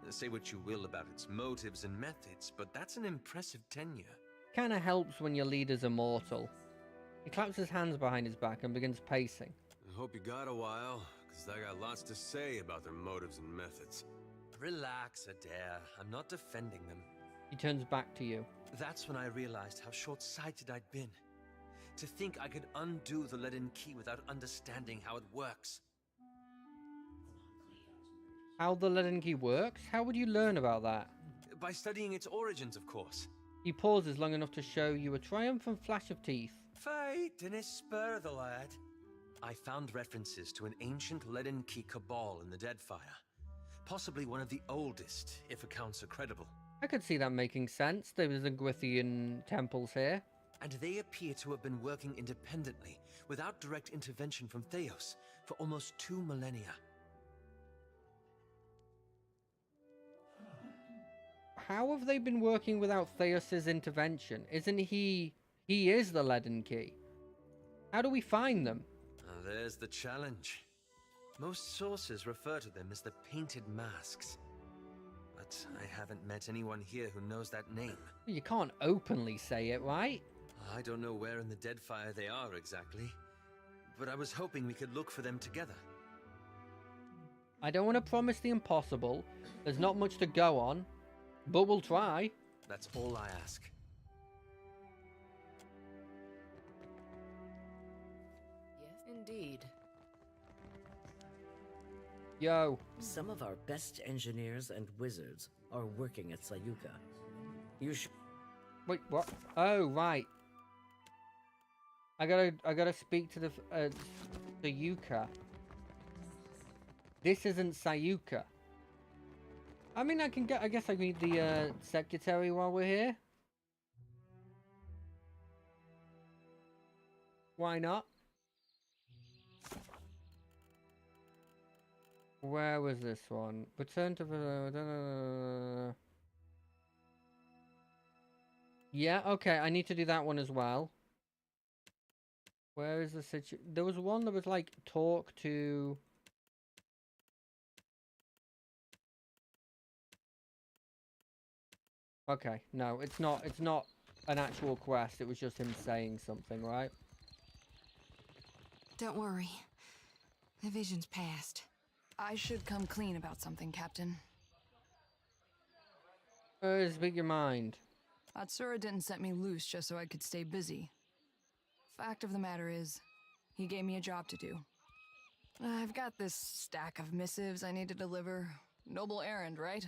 Say what you will about its motives and methods, but that's an impressive tenure. Kinda helps when your leader's immortal. He claps his hands behind his back and begins pacing. I hope you got a while, because I got lots to say about their motives and methods. Relax, Adair. I'm not defending them. He turns back to you. That's when I realized how short-sighted I'd been. To think I could undo the Leaden Key without understanding how it works. How the Leaden Key works? How would you learn about that? By studying its origins, of course. He pauses long enough to show you a triumphant flash of teeth. Fight in a spur, the lad. I found references to an ancient Leaden Key cabal in the Deadfire. Possibly one of the oldest, if accounts are credible. I could see that making sense. There was Gwythian temples here. And they appear to have been working independently, without direct intervention from Theos, for almost 2 millennia. How have they been working without Theos' intervention? Isn't he... He is the Leaden Key. How do we find them? There's the challenge. Most sources refer to them as the Painted Masks. But I haven't met anyone here who knows that name. You can't openly say it, right? I don't know where in the Deadfire they are exactly, but I was hoping we could look for them together. I don't want to promise the impossible. There's not much to go on, but we'll try. That's all I ask. Yes, indeed. Yo. Some of our best engineers and wizards are working at Sayuka. You should... Wait, what? Oh, right. I gotta speak to the Sayuka. This isn't Sayuka. I mean, I guess I can meet the secretary while we're here. Why not? Where was this one? Return to the... Yeah, okay, I need to do that one as well. Where is the situation? There was one that was like, talk to... Okay, no, it's not an actual quest, it was just him saying something, right? Don't worry. The vision's past. I should come clean about something, Captain. Speak your mind. Atsura didn't set me loose just so I could stay busy. Fact of the matter is, he gave me a job to do. I've got this stack of missives I need to deliver. Noble errand, right?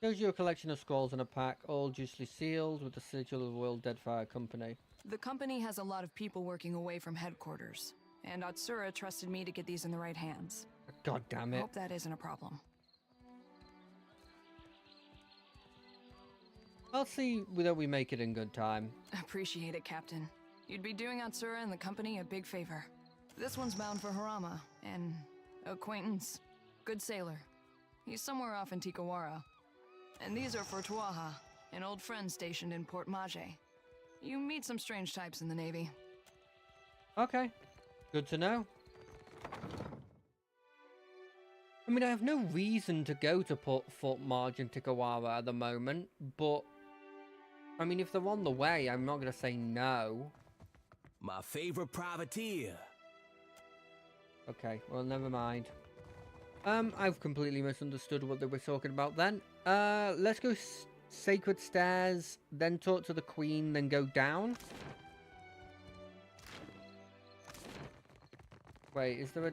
Shows you a collection of scrolls in a pack, all duly sealed with the sigil of the World Deadfire Company. The company has a lot of people working away from headquarters, and Atsura trusted me to get these in the right hands. God damn it. Hope that isn't a problem. I'll see whether we make it in good time. Appreciate it, Captain. You'd be doing Atsura and the company a big favor. This one's bound for Harama, and acquaintance. Good sailor. He's somewhere off in Tikawara. And these are for Tuaha, an old friend stationed in Port Maje. You meet some strange types in the Navy. Okay, good to know. I mean, I have no reason to go to Fort Marge and Tikawara at the moment, but I mean, if they're on the way, I'm not going to say no. My favorite privateer. Okay, well, never mind. I've completely misunderstood what they were talking about then. Let's go Sacred Stairs, then talk to the Queen, then go down. Wait, is there a...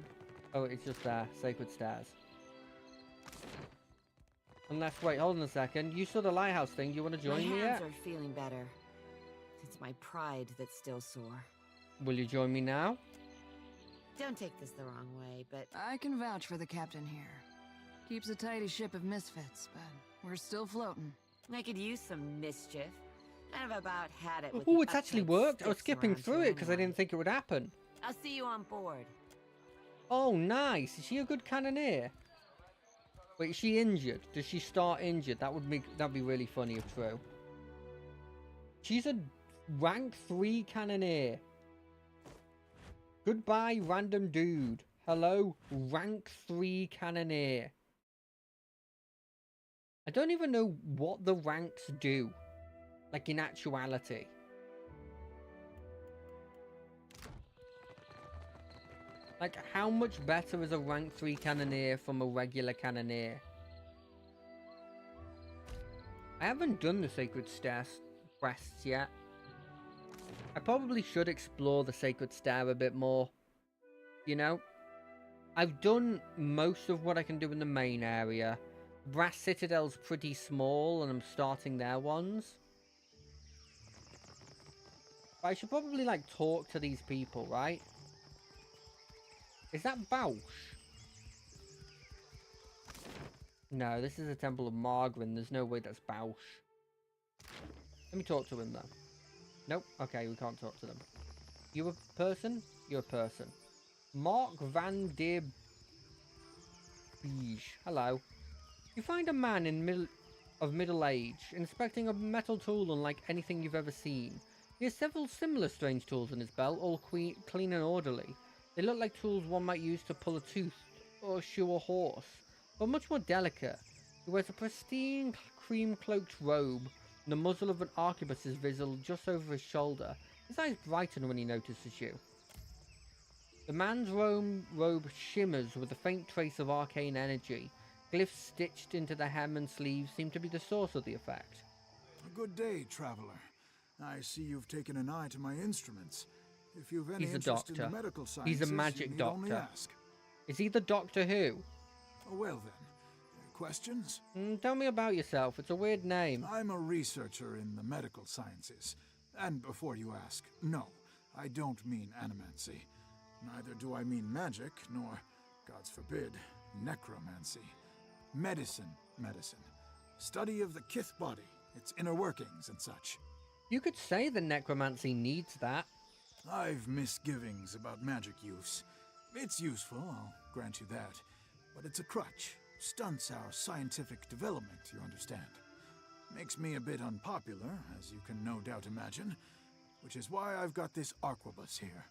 Oh, it's just there. Sacred Stairs. Unless, wait, hold on a second. You saw the lighthouse thing. You want to join me My yet? hands are feeling better. It's my pride that's still sore. Will you join me now? Don't take this the wrong way, but... I can vouch for the captain here. Keeps a tidy ship of misfits, but we're still floating. I could use some mischief. I've about had it with Oh, the it's actually uptight worked. I was sticks skipping around through here it because I anyway. didn't think it would happen. I'll see you on board. Oh, nice. Is she a good cannoneer? Wait, is she injured? Does she start injured? That'd be really funny if true. She's a rank 3 cannoneer. Goodbye, random dude. Hello, rank 3 cannoneer. I don't even know what the ranks do. Like, in actuality. Like, how much better is a rank 3 cannoneer from a regular cannoneer? I haven't done the Sacred Stairs quests yet. I probably should explore the Sacred Stair a bit more. You know? I've done most of what I can do in the main area. Brass Citadel's pretty small, and I'm starting their ones. But I should probably, like, talk to these people, right? Is that Bausch? No, this is the Temple of Margarin. There's no way that's Bausch. Let me talk to him, though. Nope. Okay, we can't talk to them. You a person? You're a person. Mark van der Beege. Hello. You find a man in middle age, inspecting a metal tool unlike anything you've ever seen. He has several similar strange tools in his belt, all clean and orderly. They look like tools one might use to pull a tooth or shoe a horse, but much more delicate. He wears a pristine cream-cloaked robe, and the muzzle of an arquebus is visible just over his shoulder. His eyes brighten when he notices you. The man's robe shimmers with a faint trace of arcane energy. Glyphs stitched into the hem and sleeves seem to be the source of the effect. A good day, traveler. I see you've taken an eye to my instruments. If you've any He's a interest in doctor. the medical sciences, He's a you magic need only doctor. ask. Is he the Doctor Who? Well then, questions? Tell me about yourself. It's a weird name. I'm a researcher in the medical sciences. And before you ask, no, I don't mean animancy. Neither do I mean magic, nor, gods forbid, necromancy. Medicine. Study of the kith body, its inner workings and such. You could say that necromancy needs that. I've misgivings about magic use. It's useful, I'll grant you that. But it's a crutch. Stunts our scientific development, you understand. Makes me a bit unpopular, as you can no doubt imagine. Which is why I've got this arquebus here.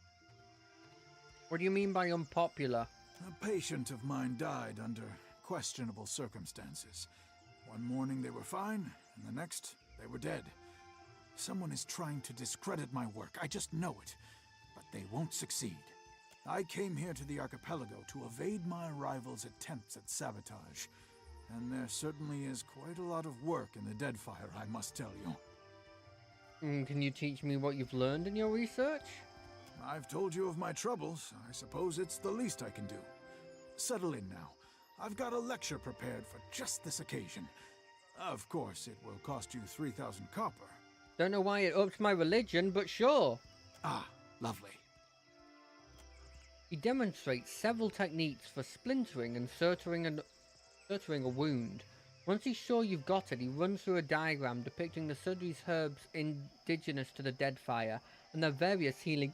What do you mean by unpopular? A patient of mine died under questionable circumstances. One morning they were fine, and the next they were dead. Someone is trying to discredit my work, I just know it. But they won't succeed. I came here to the archipelago to evade my rivals' attempts at sabotage. And there certainly is quite a lot of work in the Deadfire, I must tell you. Can you teach me what you've learned in your research? I've told you of my troubles. I suppose it's the least I can do. Settle in now. I've got a lecture prepared for just this occasion. Of course, it will cost you 3,000 copper. Don't know why it upped my religion, but sure. Ah, lovely. He demonstrates several techniques for splintering and suturing a wound. Once he's sure you've got it, he runs through a diagram depicting the Sudri's herbs indigenous to the Deadfire and their various healing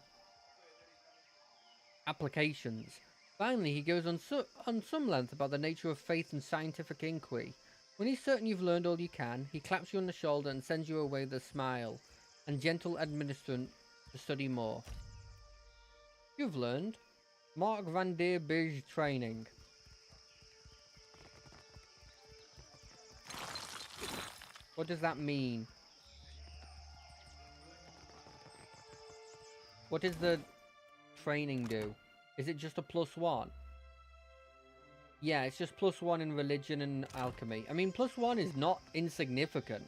applications. Finally, he goes on some length about the nature of faith and scientific inquiry. When he's certain you've learned all you can, he claps you on the shoulder and sends you away with a smile and gentle admonishment to study more. You've learned Mark van der Bij training. What does that mean? What does the training do? Is it just a +1? Yeah, it's just +1 in religion and alchemy. I mean, +1 is not insignificant.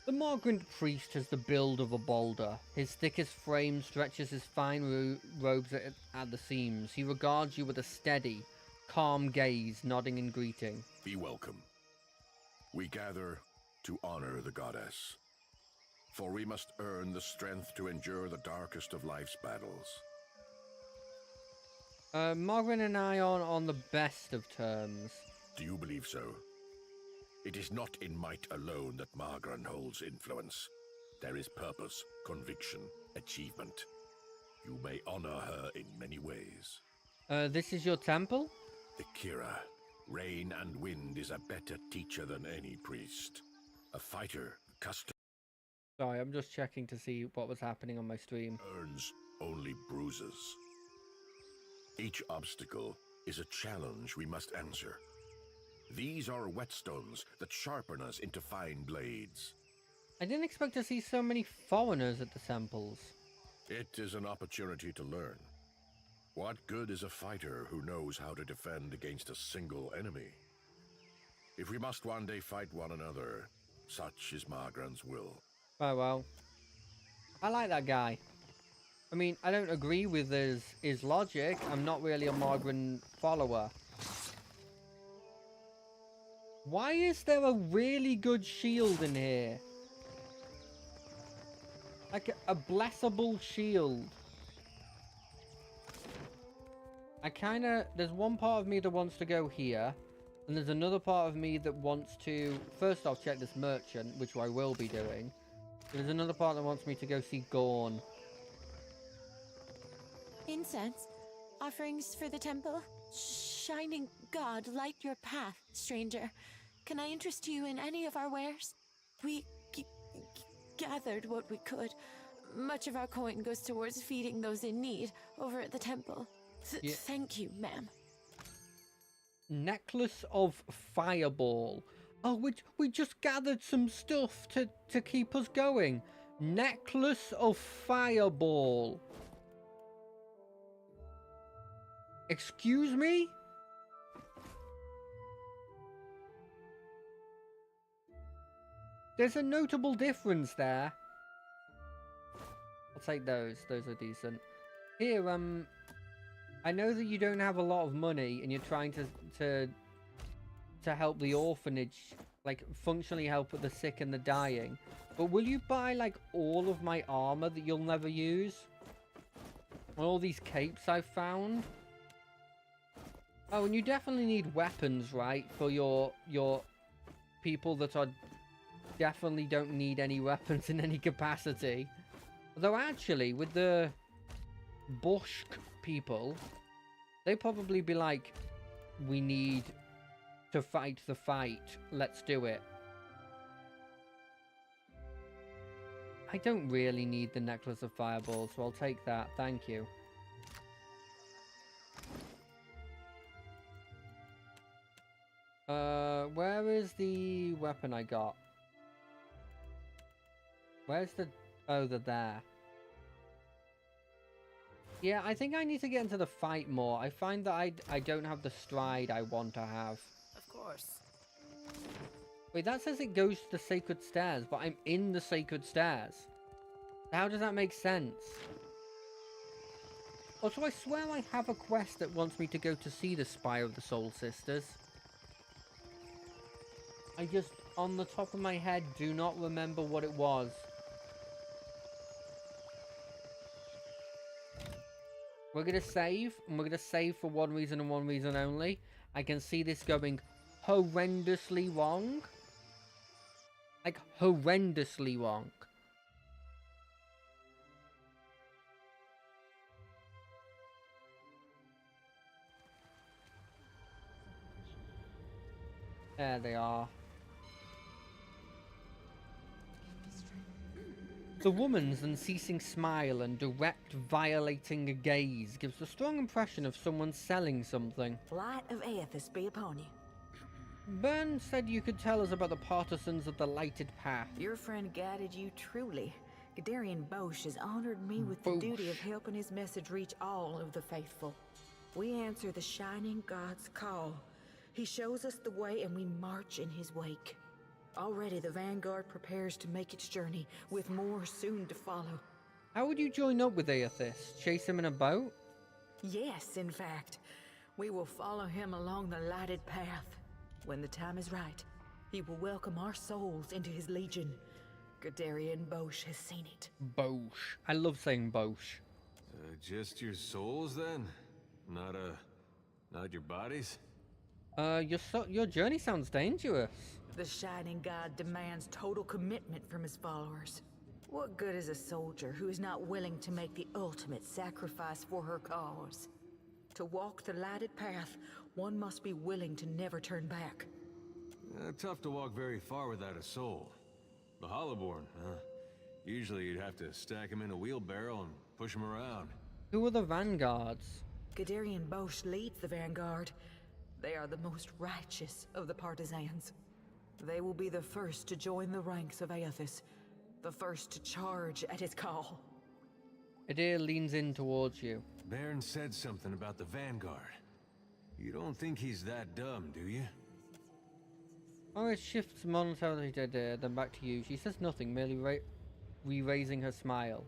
The Morgrant priest has the build of a boulder. His thickest frame stretches his fine robes at the seams. He regards you with a steady, calm gaze, nodding in greeting. Be welcome. We gather to honor the goddess, for we must earn the strength to endure the darkest of life's battles. Morgan and I aren't on the best of terms. Do you believe so? It is not in might alone that Margran holds influence. There is purpose, conviction, achievement. You may honor her in many ways. This is your temple? Akira, rain and wind is a better teacher than any priest. A fighter, accustomed... Sorry, I'm just checking to see what was happening on my stream. Earns only bruises. Each obstacle is a challenge we must answer. These are whetstones that sharpen us into fine blades. I didn't expect to see so many foreigners at the temples. It is an opportunity to learn. What good is a fighter who knows how to defend against a single enemy? If we must one day fight one another, such is Margran's will. Oh well. I like that guy. I mean, I don't agree with his logic. I'm not really a Morgan follower. Why is there a really good shield in here? Like a blessable shield. There's one part of me that wants to go here. And there's another part of me that wants to, first off, check this merchant, which I will be doing. There's another part that wants me to go see Gorn. Incense, offerings for the temple. Shining God, light your path, stranger. Can I interest you in any of our wares? We gathered what we could. Much of our coin goes towards feeding those in need over at the temple. Yeah. Thank you, ma'am. Necklace of Fireball. Oh, we just gathered some stuff to keep us going. Necklace of Fireball. Excuse me? There's a notable difference there. I'll take those. Those are decent. Here, I know that you don't have a lot of money and you're trying to help the orphanage, like functionally help with the sick and the dying. But will you buy like all of my armor that you'll never use? And all these capes I've found? Oh, and you definitely need weapons, right? For your people that are definitely don't need any weapons in any capacity. Although actually, with the Boschk people, they probably be like, we need to fight the fight. Let's do it. I don't really need the Necklace of Fireballs, so I'll take that. Thank you. Where is the weapon I got? Where's the... Oh, they're there. Yeah, I think I need to get into the fight more. I find that I don't have the stride I want to have. Of course. Wait, that says it goes to the Sacred Stairs, but I'm in the Sacred Stairs. How does that make sense? Also, I swear I have a quest that wants me to go to see the Spire of the Soul Sisters. I just, on the top of my head, do not remember what it was. We're going to save, and we're going to save for one reason and one reason only. I can see this going horrendously wrong. Like, horrendously wrong. There they are. The woman's unceasing smile and direct, violating gaze gives a strong impression of someone selling something. Light of Aethys be upon you. Byrne said you could tell us about the partisans of the Lighted Path. Your friend guided you truly. Gadarian Bosch has honored me with the duty of helping his message reach all of the faithful. We answer the Shining God's call. He shows us the way and we march in his wake. Already the Vanguard prepares to make its journey, with more soon to follow. How would you join up with Aethys? Chase him in a boat? Yes, in fact. We will follow him along the lighted path. When the time is right, he will welcome our souls into his legion. Gadarian Bosch has seen it. Bosch. I love saying Bosch. Just your souls, then? Not your bodies? Your journey sounds dangerous. The Shining God demands total commitment from his followers. What good is a soldier who is not willing to make the ultimate sacrifice for her cause? To walk the lighted path, one must be willing to never turn back. Tough to walk very far without a soul. The Hollowborn, huh? Usually you'd have to stack him in a wheelbarrow and push him around. Who are the Vanguards? Gadarian Bosch leads the Vanguard. They are the most righteous of the partisans. They will be the first to join the ranks of Aethys, the first to charge at his call. Adair leans in towards you. Baron said something about the Vanguard. You don't think he's that dumb, do you? Iris shifts momentarily to Adair, then back to you. She says nothing, merely re-raising her smile.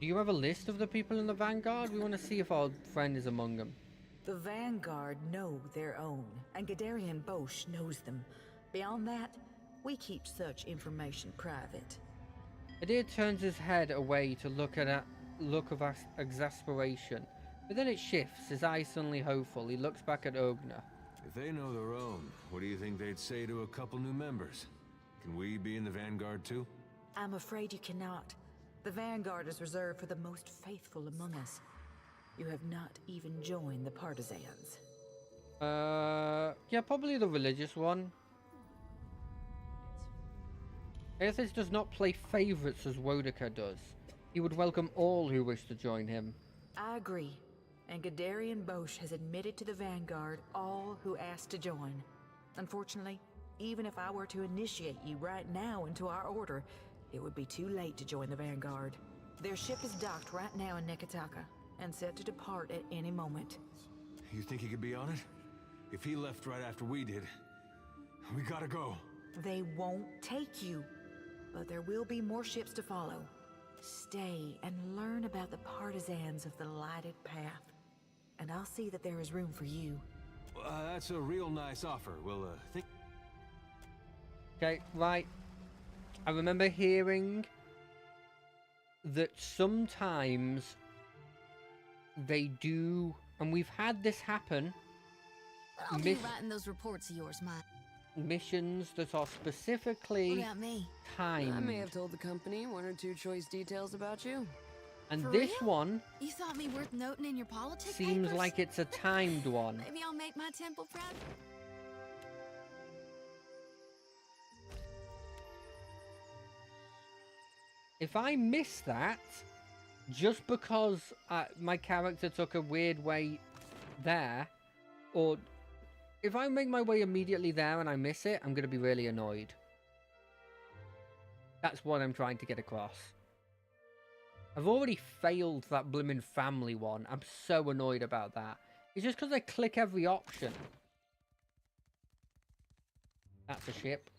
Do you have a list of the people in the Vanguard? We want to see if our friend is among them. The Vanguard know their own, and Gadarian Bosch knows them. Beyond that, we keep such information private. Adair turns his head away to look at a look of exasperation, but then it shifts, his eyes suddenly hopeful. He looks back at Ogna. If they know their own, what do you think they'd say to a couple new members? Can we be in the Vanguard too? I'm afraid you cannot. The Vanguard is reserved for the most faithful among us. You have not even joined the partisans. Yeah, probably the religious one. Aethys does not play favorites as Wodaka does. He would welcome all who wish to join him. I agree. And Gadarian Bosch has admitted to the Vanguard all who ask to join. Unfortunately, even if I were to initiate you right now into our order, it would be too late to join the Vanguard. Their ship is docked right now in Neketaka, and set to depart at any moment. You think he could be on it? If he left right after we did, we gotta go. They won't take you, but there will be more ships to follow. Stay and learn about the partisans of the lighted path, and I'll see that there is room for you. That's a real nice offer. We'll, think... Okay, right. I remember hearing that sometimes they do, and we've had this happen. I'll be writing those reports of yours, Mike. Missions that are specifically What about me? timed. I may have told the company one or two choice details about you. And For this real? one You thought me worth noting in your politics seems papers? like it's a timed one. Maybe I'll make my temple proud. If I miss that, just because my character took a weird way there, or if I make my way immediately there and I miss it, I'm going to be really annoyed. That's what I'm trying to get across. I've already failed that blimmin' family one. I'm so annoyed about that. It's just because I click every option. That's a ship.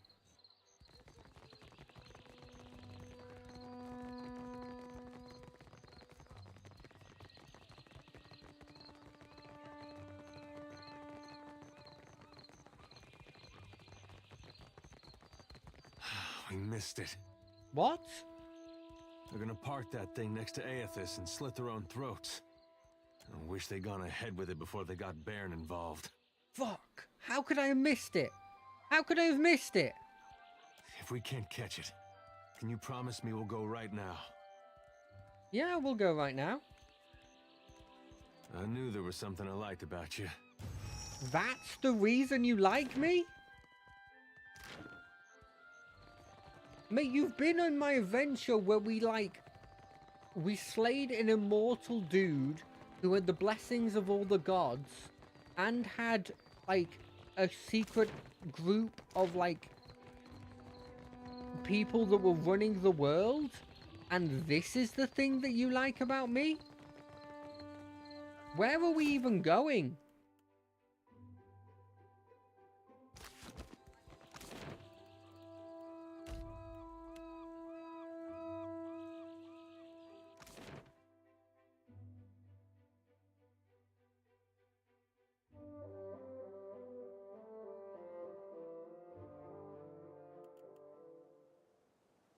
We missed it. What? They're gonna park that thing next to Aethys and slit their own throats. I wish they'd gone ahead with it before they got Baron involved. Fuck! How could I have missed it? How could I have missed it? If we can't catch it, can you promise me we'll go right now? Yeah, we'll go right now. I knew there was something I liked about you. That's the reason you like me? Mate, you've been on my adventure where we slayed an immortal dude who had the blessings of all the gods and had, like, a secret group of, like, people that were running the world, and this is the thing that you like about me? Where are we even going?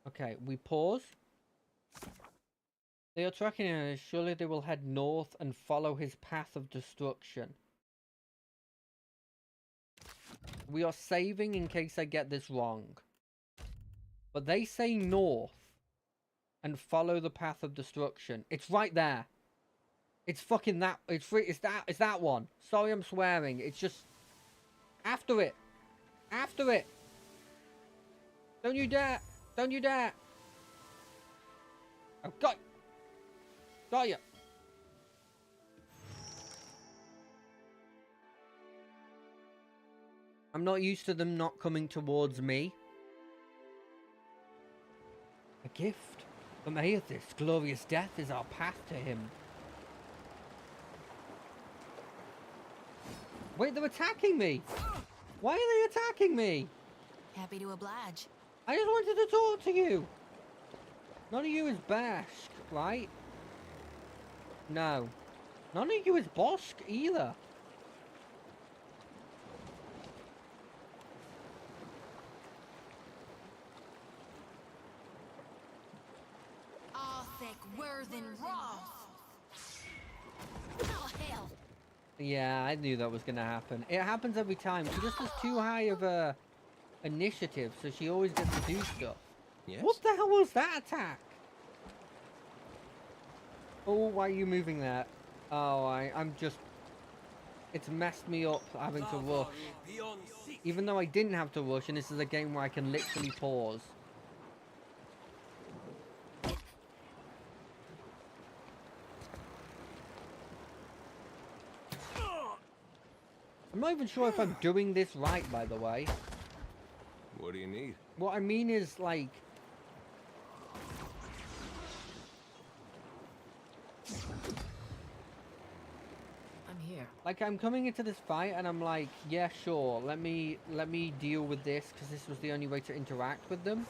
Okay, we pause. They are tracking us. Surely they will head north and follow his path of destruction. We are saving in case I get this wrong. But they say north and follow the path of destruction. It's right there. It's fucking that. It's that one. Sorry, I'm swearing. It's just after it. After it. Don't you dare. Don't you dare. I've got you. I'm not used to them not coming towards me. A gift from Aethys. Glorious death is our path to him. Wait, they're attacking me. Why are they attacking me? Happy to oblige. I just wanted to talk to you. None of you is Bashk, right? No. None of you is Bosk either. Arthek Worthen Roth. Oh, hell. Yeah, I knew that was going to happen. It happens every time. She just has too high of a initiative, so she always gets to do stuff. Yes? What the hell was that attack? Oh, why are you moving there? Oh, I'm just... It's messed me up having to rush. Even though I didn't have to rush, and this is a game where I can literally pause. I'm not even sure if I'm doing this right, by the way. What do you need? What I mean is, like... I'm here. Like, I'm coming into this fight and I'm like, yeah, sure, let me deal with this because this was the only way to interact with them.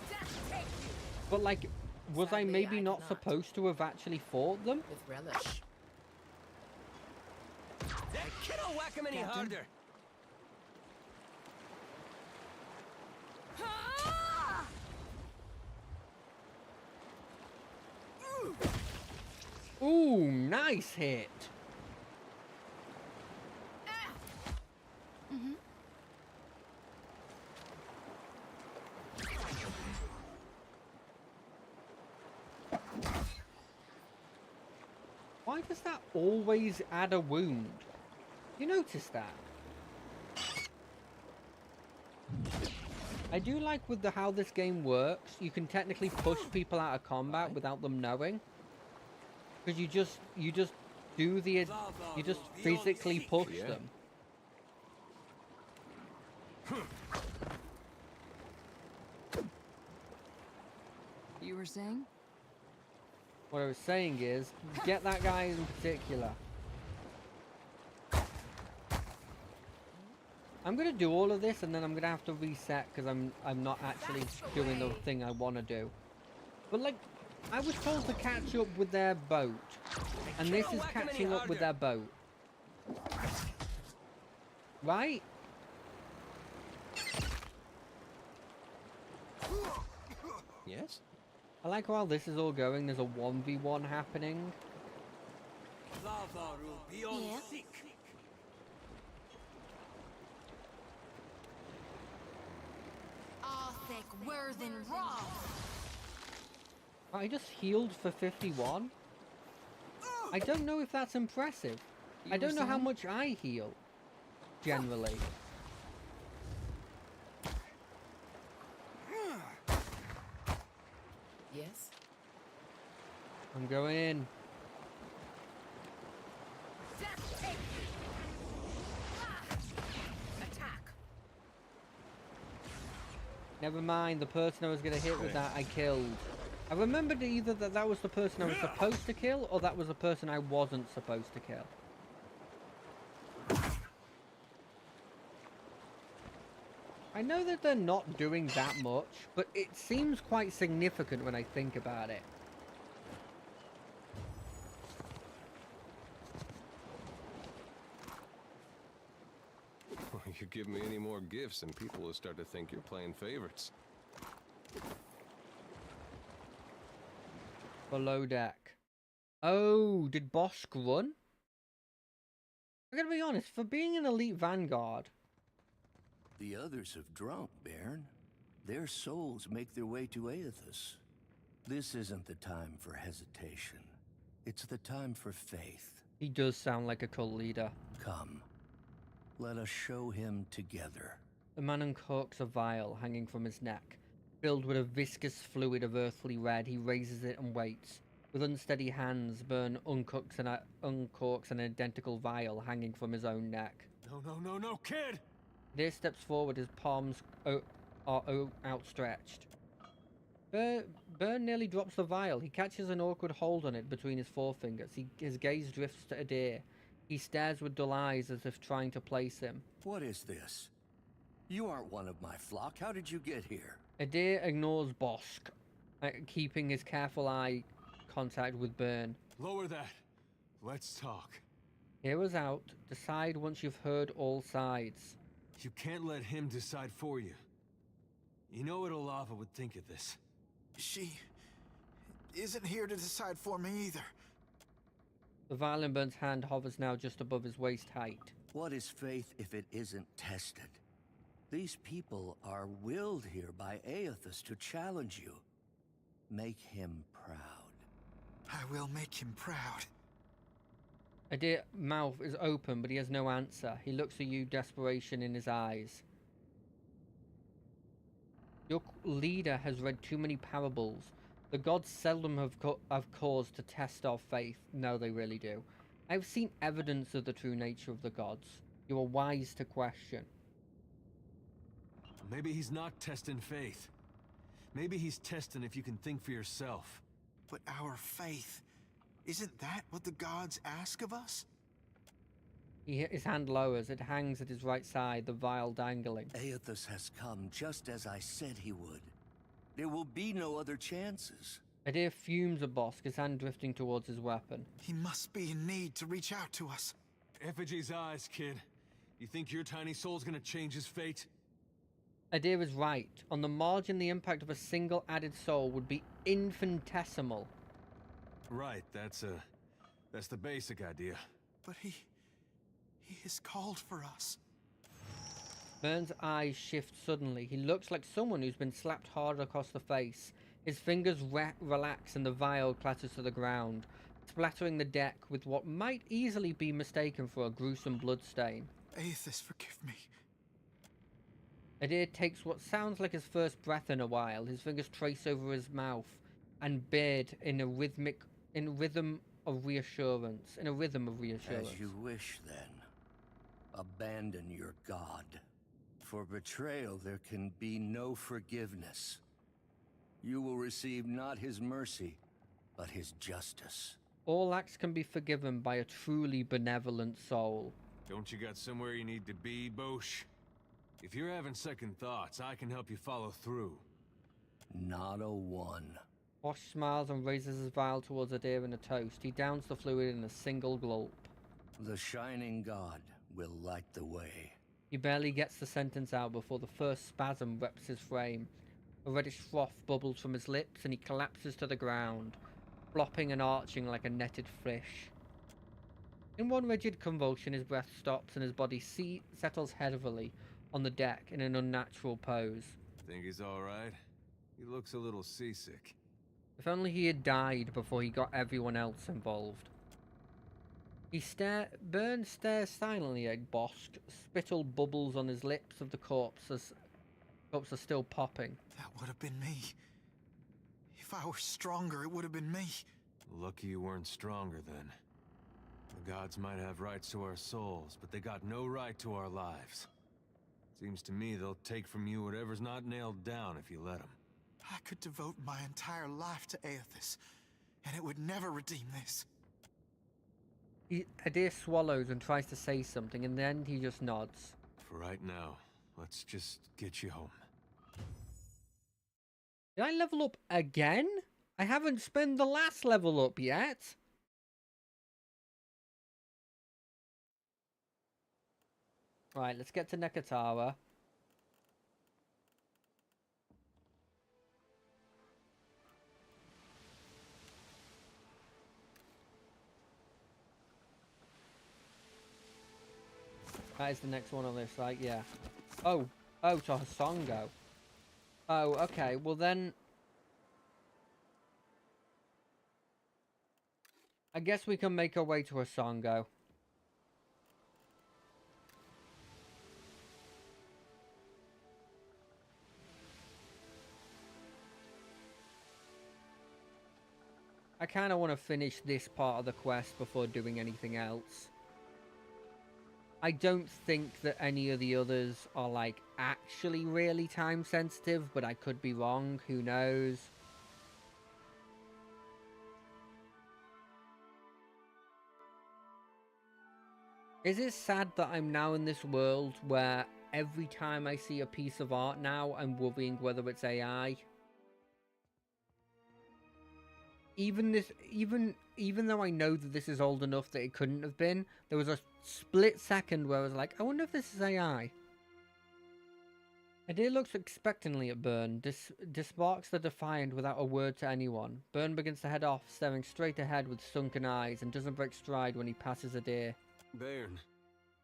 But, like, was I maybe not supposed to have actually fought them? With relish. That kid don't whack him any harder. Ooh, nice hit. Why does that always add a wound? You notice that? I do like with how this game works, you can technically push people out of combat without them knowing. Because you just physically push them. You were saying? What I was saying is, get that guy in particular. I'm gonna do all of this and then I'm gonna have to reset because I'm not actually doing the thing I want to do. But like, I was told to catch up with their boat, and this is catching up with their boat, right? Yes? I like how this is all going. There's a 1v1 happening. Yeah. Worthen Raw. I just healed for 51. I don't know if that's impressive. I don't know how much I heal, generally. Yes? I'm going in. Attack. Never mind, the person I was going to hit with that I killed. I remembered either that was the person I was supposed to kill, or that was the person I wasn't supposed to kill. I know that they're not doing that much, but it seems quite significant when I think about it. You give me any more gifts and people will start to think you're playing favorites. Below deck. Oh, did Bosk run? I gotta be honest, for being an elite vanguard. The others have drunk, Bairn. Their souls make their way to Aethys. This isn't the time for hesitation. It's the time for faith. He does sound like a cult leader. Come. Let us show him together. The man uncorks a vial hanging from his neck. Filled with a viscous fluid of earthly red, he raises it and waits. With unsteady hands, Byrne uncorks an identical vial hanging from his own neck. No, kid! Adair steps forward, his palms are outstretched. Byrne nearly drops the vial. He catches an awkward hold on it between his forefingers. His gaze drifts to Adair. He stares with dull eyes as if trying to place him. What is this? You aren't one of my flock. How did you get here? Adair ignores Bosk, keeping his careful eye contact with Byrne. Lower that. Let's talk. Hear us out. Decide once you've heard all sides. You can't let him decide for you. You know what Alava would think of this. She isn't here to decide for me either. The vial in Byrne's hand hovers now just above his waist height. What is faith if it isn't tested? These people are willed here by Aethys to challenge you. Make him proud. I will make him proud. Adair's mouth is open, but he has no answer. He looks at you, desperation in his eyes. Your leader has read too many parables. The gods seldom have cause to test our faith. No, they really do. I've seen evidence of the true nature of the gods. You are wise to question. Maybe he's not testing faith. Maybe he's testing if you can think for yourself. But our faith, isn't that what the gods ask of us? His hand lowers. It hangs at his right side, the vial dangling. Aethys has come just as I said he would. There will be no other chances. Adair fumes at Bosk, his hand drifting towards his weapon. He must be in need to reach out to us. Effigy's eyes, kid. You think your tiny soul's gonna change his fate? Adair is right. On the margin, the impact of a single added soul would be infinitesimal. Right, that's the basic idea. But he has called for us. Byrne's eyes shift suddenly. He looks like someone who's been slapped hard across the face. His fingers relax and the vial clatters to the ground, splattering the deck with what might easily be mistaken for a gruesome bloodstain. Aethys, forgive me. Adair takes what sounds like his first breath in a while. His fingers trace over his mouth and beard in a rhythm of reassurance. As you wish, then. Abandon your god. For betrayal there can be no forgiveness. You will receive not his mercy, but his justice. All acts can be forgiven by a truly benevolent soul. Don't you got somewhere you need to be, Bosch? If you're having second thoughts, I can help you follow through. Not a one. Bosch smiles and raises his vial towards Adair in a toast. He downs the fluid in a single gulp. The Shining God will light the way. He barely gets the sentence out before the first spasm wraps his frame. A reddish froth bubbles from his lips and he collapses to the ground, flopping and arching like a netted fish. In one rigid convulsion, his breath stops and his body settles heavily on the deck in an unnatural pose. Think he's all right? He looks a little seasick. If only he had died before he got everyone else involved. Burn stares silently at Bosk. Spittle bubbles on his lips of the corpse as corpse are still popping. That would have been me. If I were stronger, it would have been me. Lucky you weren't stronger then. The gods might have rights to our souls, but they got no right to our lives. Seems to me they'll take from you whatever's not nailed down if you let them. I could devote my entire life to Aethys, and it would never redeem this. Adir swallows and tries to say something, and then he just nods. For right now, let's just get you home. Did I level up again? I haven't spent the last level up yet. Right, let's get to Nekatara. That is the next one on this, right? Yeah. Oh, to Hasongo. Oh, okay. Well then, I guess we can make our way to Hasongo. I kind of want to finish this part of the quest before doing anything else. I don't think that any of the others are, like, actually really time sensitive, but I could be wrong. Who knows? Is it sad that I'm now in this world where every time I see a piece of art now, I'm worrying whether it's AI? Even though I know that this is old enough that it couldn't have been, there was a split second where I was like, I wonder if this is AI. Adir looks expectantly at Burn, disbarks the Defiant without a word to anyone. Burn begins to head off, staring straight ahead with sunken eyes, and doesn't break stride when he passes Adir. Bairn.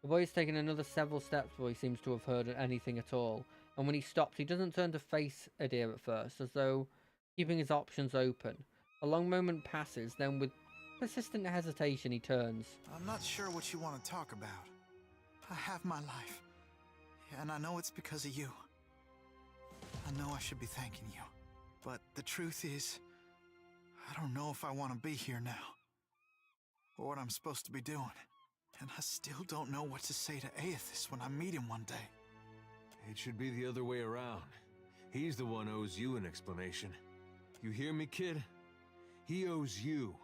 The boy has taken another several steps before he seems to have heard anything at all, and when he stops, he doesn't turn to face Adir at first, as though keeping his options open. A long moment passes, then with persistent hesitation he turns. I'm not sure what you want to talk about. I have my life, and I know it's because of you. I know I should be thanking you, but the truth is, I don't know if I want to be here now, or what I'm supposed to be doing. And I still don't know what to say to Aethys when I meet him one day. It should be the other way around. He's the one who owes you an explanation. You hear me, kid? He owes you.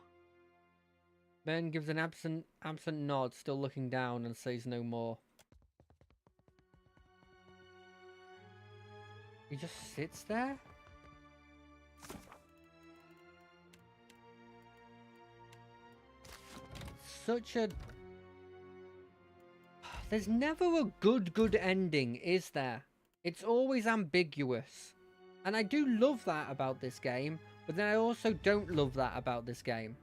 Ben gives an absent nod, still looking down, and says no more. He just sits there? Such a... There's never a good ending, is there? It's always ambiguous. And I do love that about this game, but then I also don't love that about this game.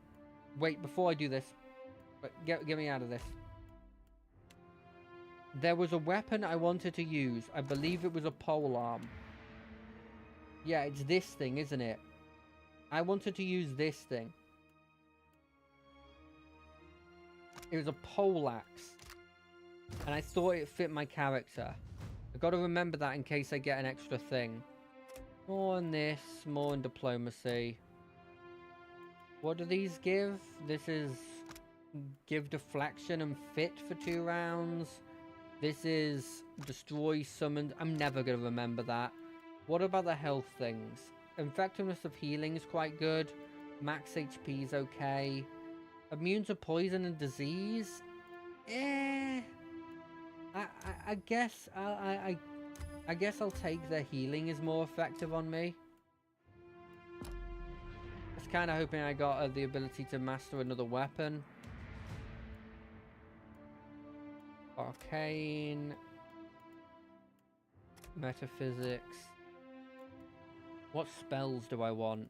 Wait, before I do this, get me out of this. There was a weapon I wanted to use. I believe it was a polearm. Yeah, it's this thing, isn't it? I wanted to use this thing. It was a poleaxe. And I thought it fit my character. I've got to remember that in case I get an extra thing. More on this, more in diplomacy. What do these give? This is give deflection and fit for 2 rounds. This is destroy summoned. I'm never going to remember that. What about the health things? Effectiveness of healing is quite good. Max HP is okay. Immune to poison and disease? I guess I guess I'll take the healing is more effective on me. I was kind of hoping I got the ability to master another weapon. Arcane. Metaphysics. What spells do I want?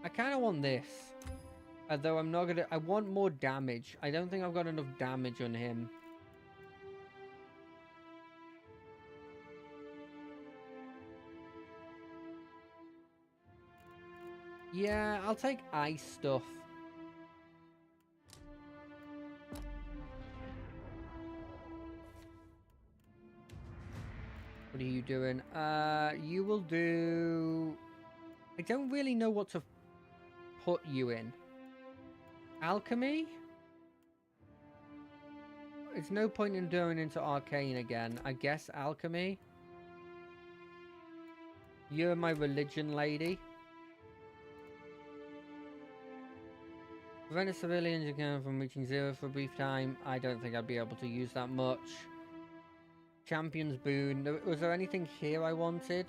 I kind of want this. Although I'm not gonna... I want more damage. I don't think I've got enough damage on him. Yeah, I'll take ice stuff. What are you doing? You will do... I don't really know what to put you in. Alchemy? It's no point in going into Arcane again. I guess Alchemy. You're my religion lady. Prevent a civilian again from reaching 0 for a brief time. I don't think I'd be able to use that much. Champion's Boon. Was there anything here I wanted?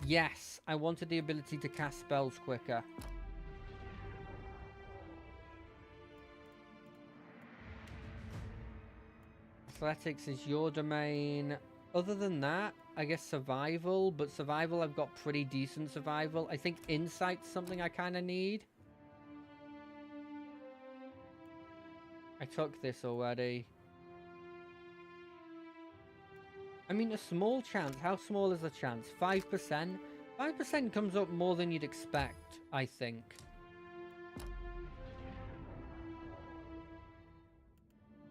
Yes, I wanted the ability to cast spells quicker. Athletics is your domain. Other than that, I guess survival, but survival I've got pretty decent survival. I think insight's something I kind of need. I took this already. I mean, a small chance. How small is the chance? 5%? 5% comes up more than you'd expect, I think.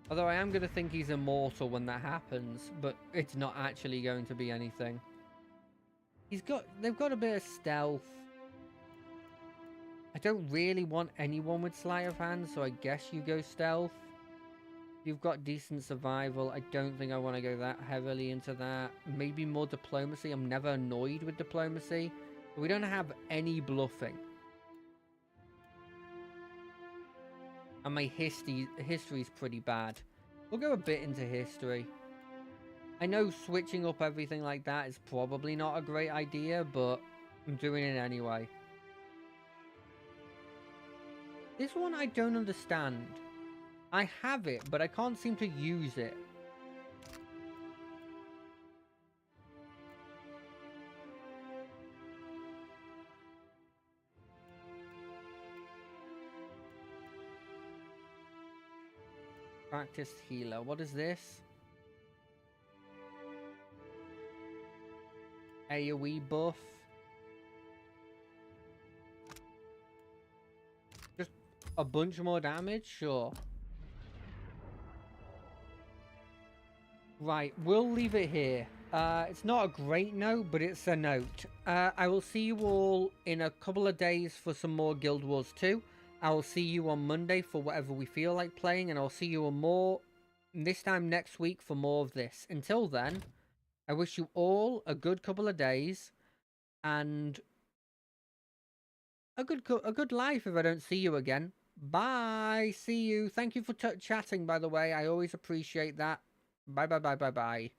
Although I am going to think he's immortal when that happens, but it's not actually going to be anything. They've got a bit of stealth. I don't really want anyone with sleight of hand, so I guess you go stealth. You've got decent survival. I don't think I want to go that heavily into that. Maybe more diplomacy. I'm never annoyed with diplomacy. But we don't have any bluffing. And my history's pretty bad. We'll go a bit into history. I know switching up everything like that is probably not a great idea, but I'm doing it anyway. This one I don't understand. I have it, but I can't seem to use it. Practiced healer. What is this? AoE buff. Just a bunch more damage? Sure. Right, we'll leave it here. It's not a great note, but it's a note. I will see you all in a couple of days for some more Guild Wars 2. I will see you on Monday for whatever we feel like playing, and I'll see you on more this time next week for more of this. Until then, I wish you all a good couple of days and a good life if I don't see you again. Bye. See you. Thank you for chatting, by the way. I always appreciate that. Bye, bye, bye, bye, bye.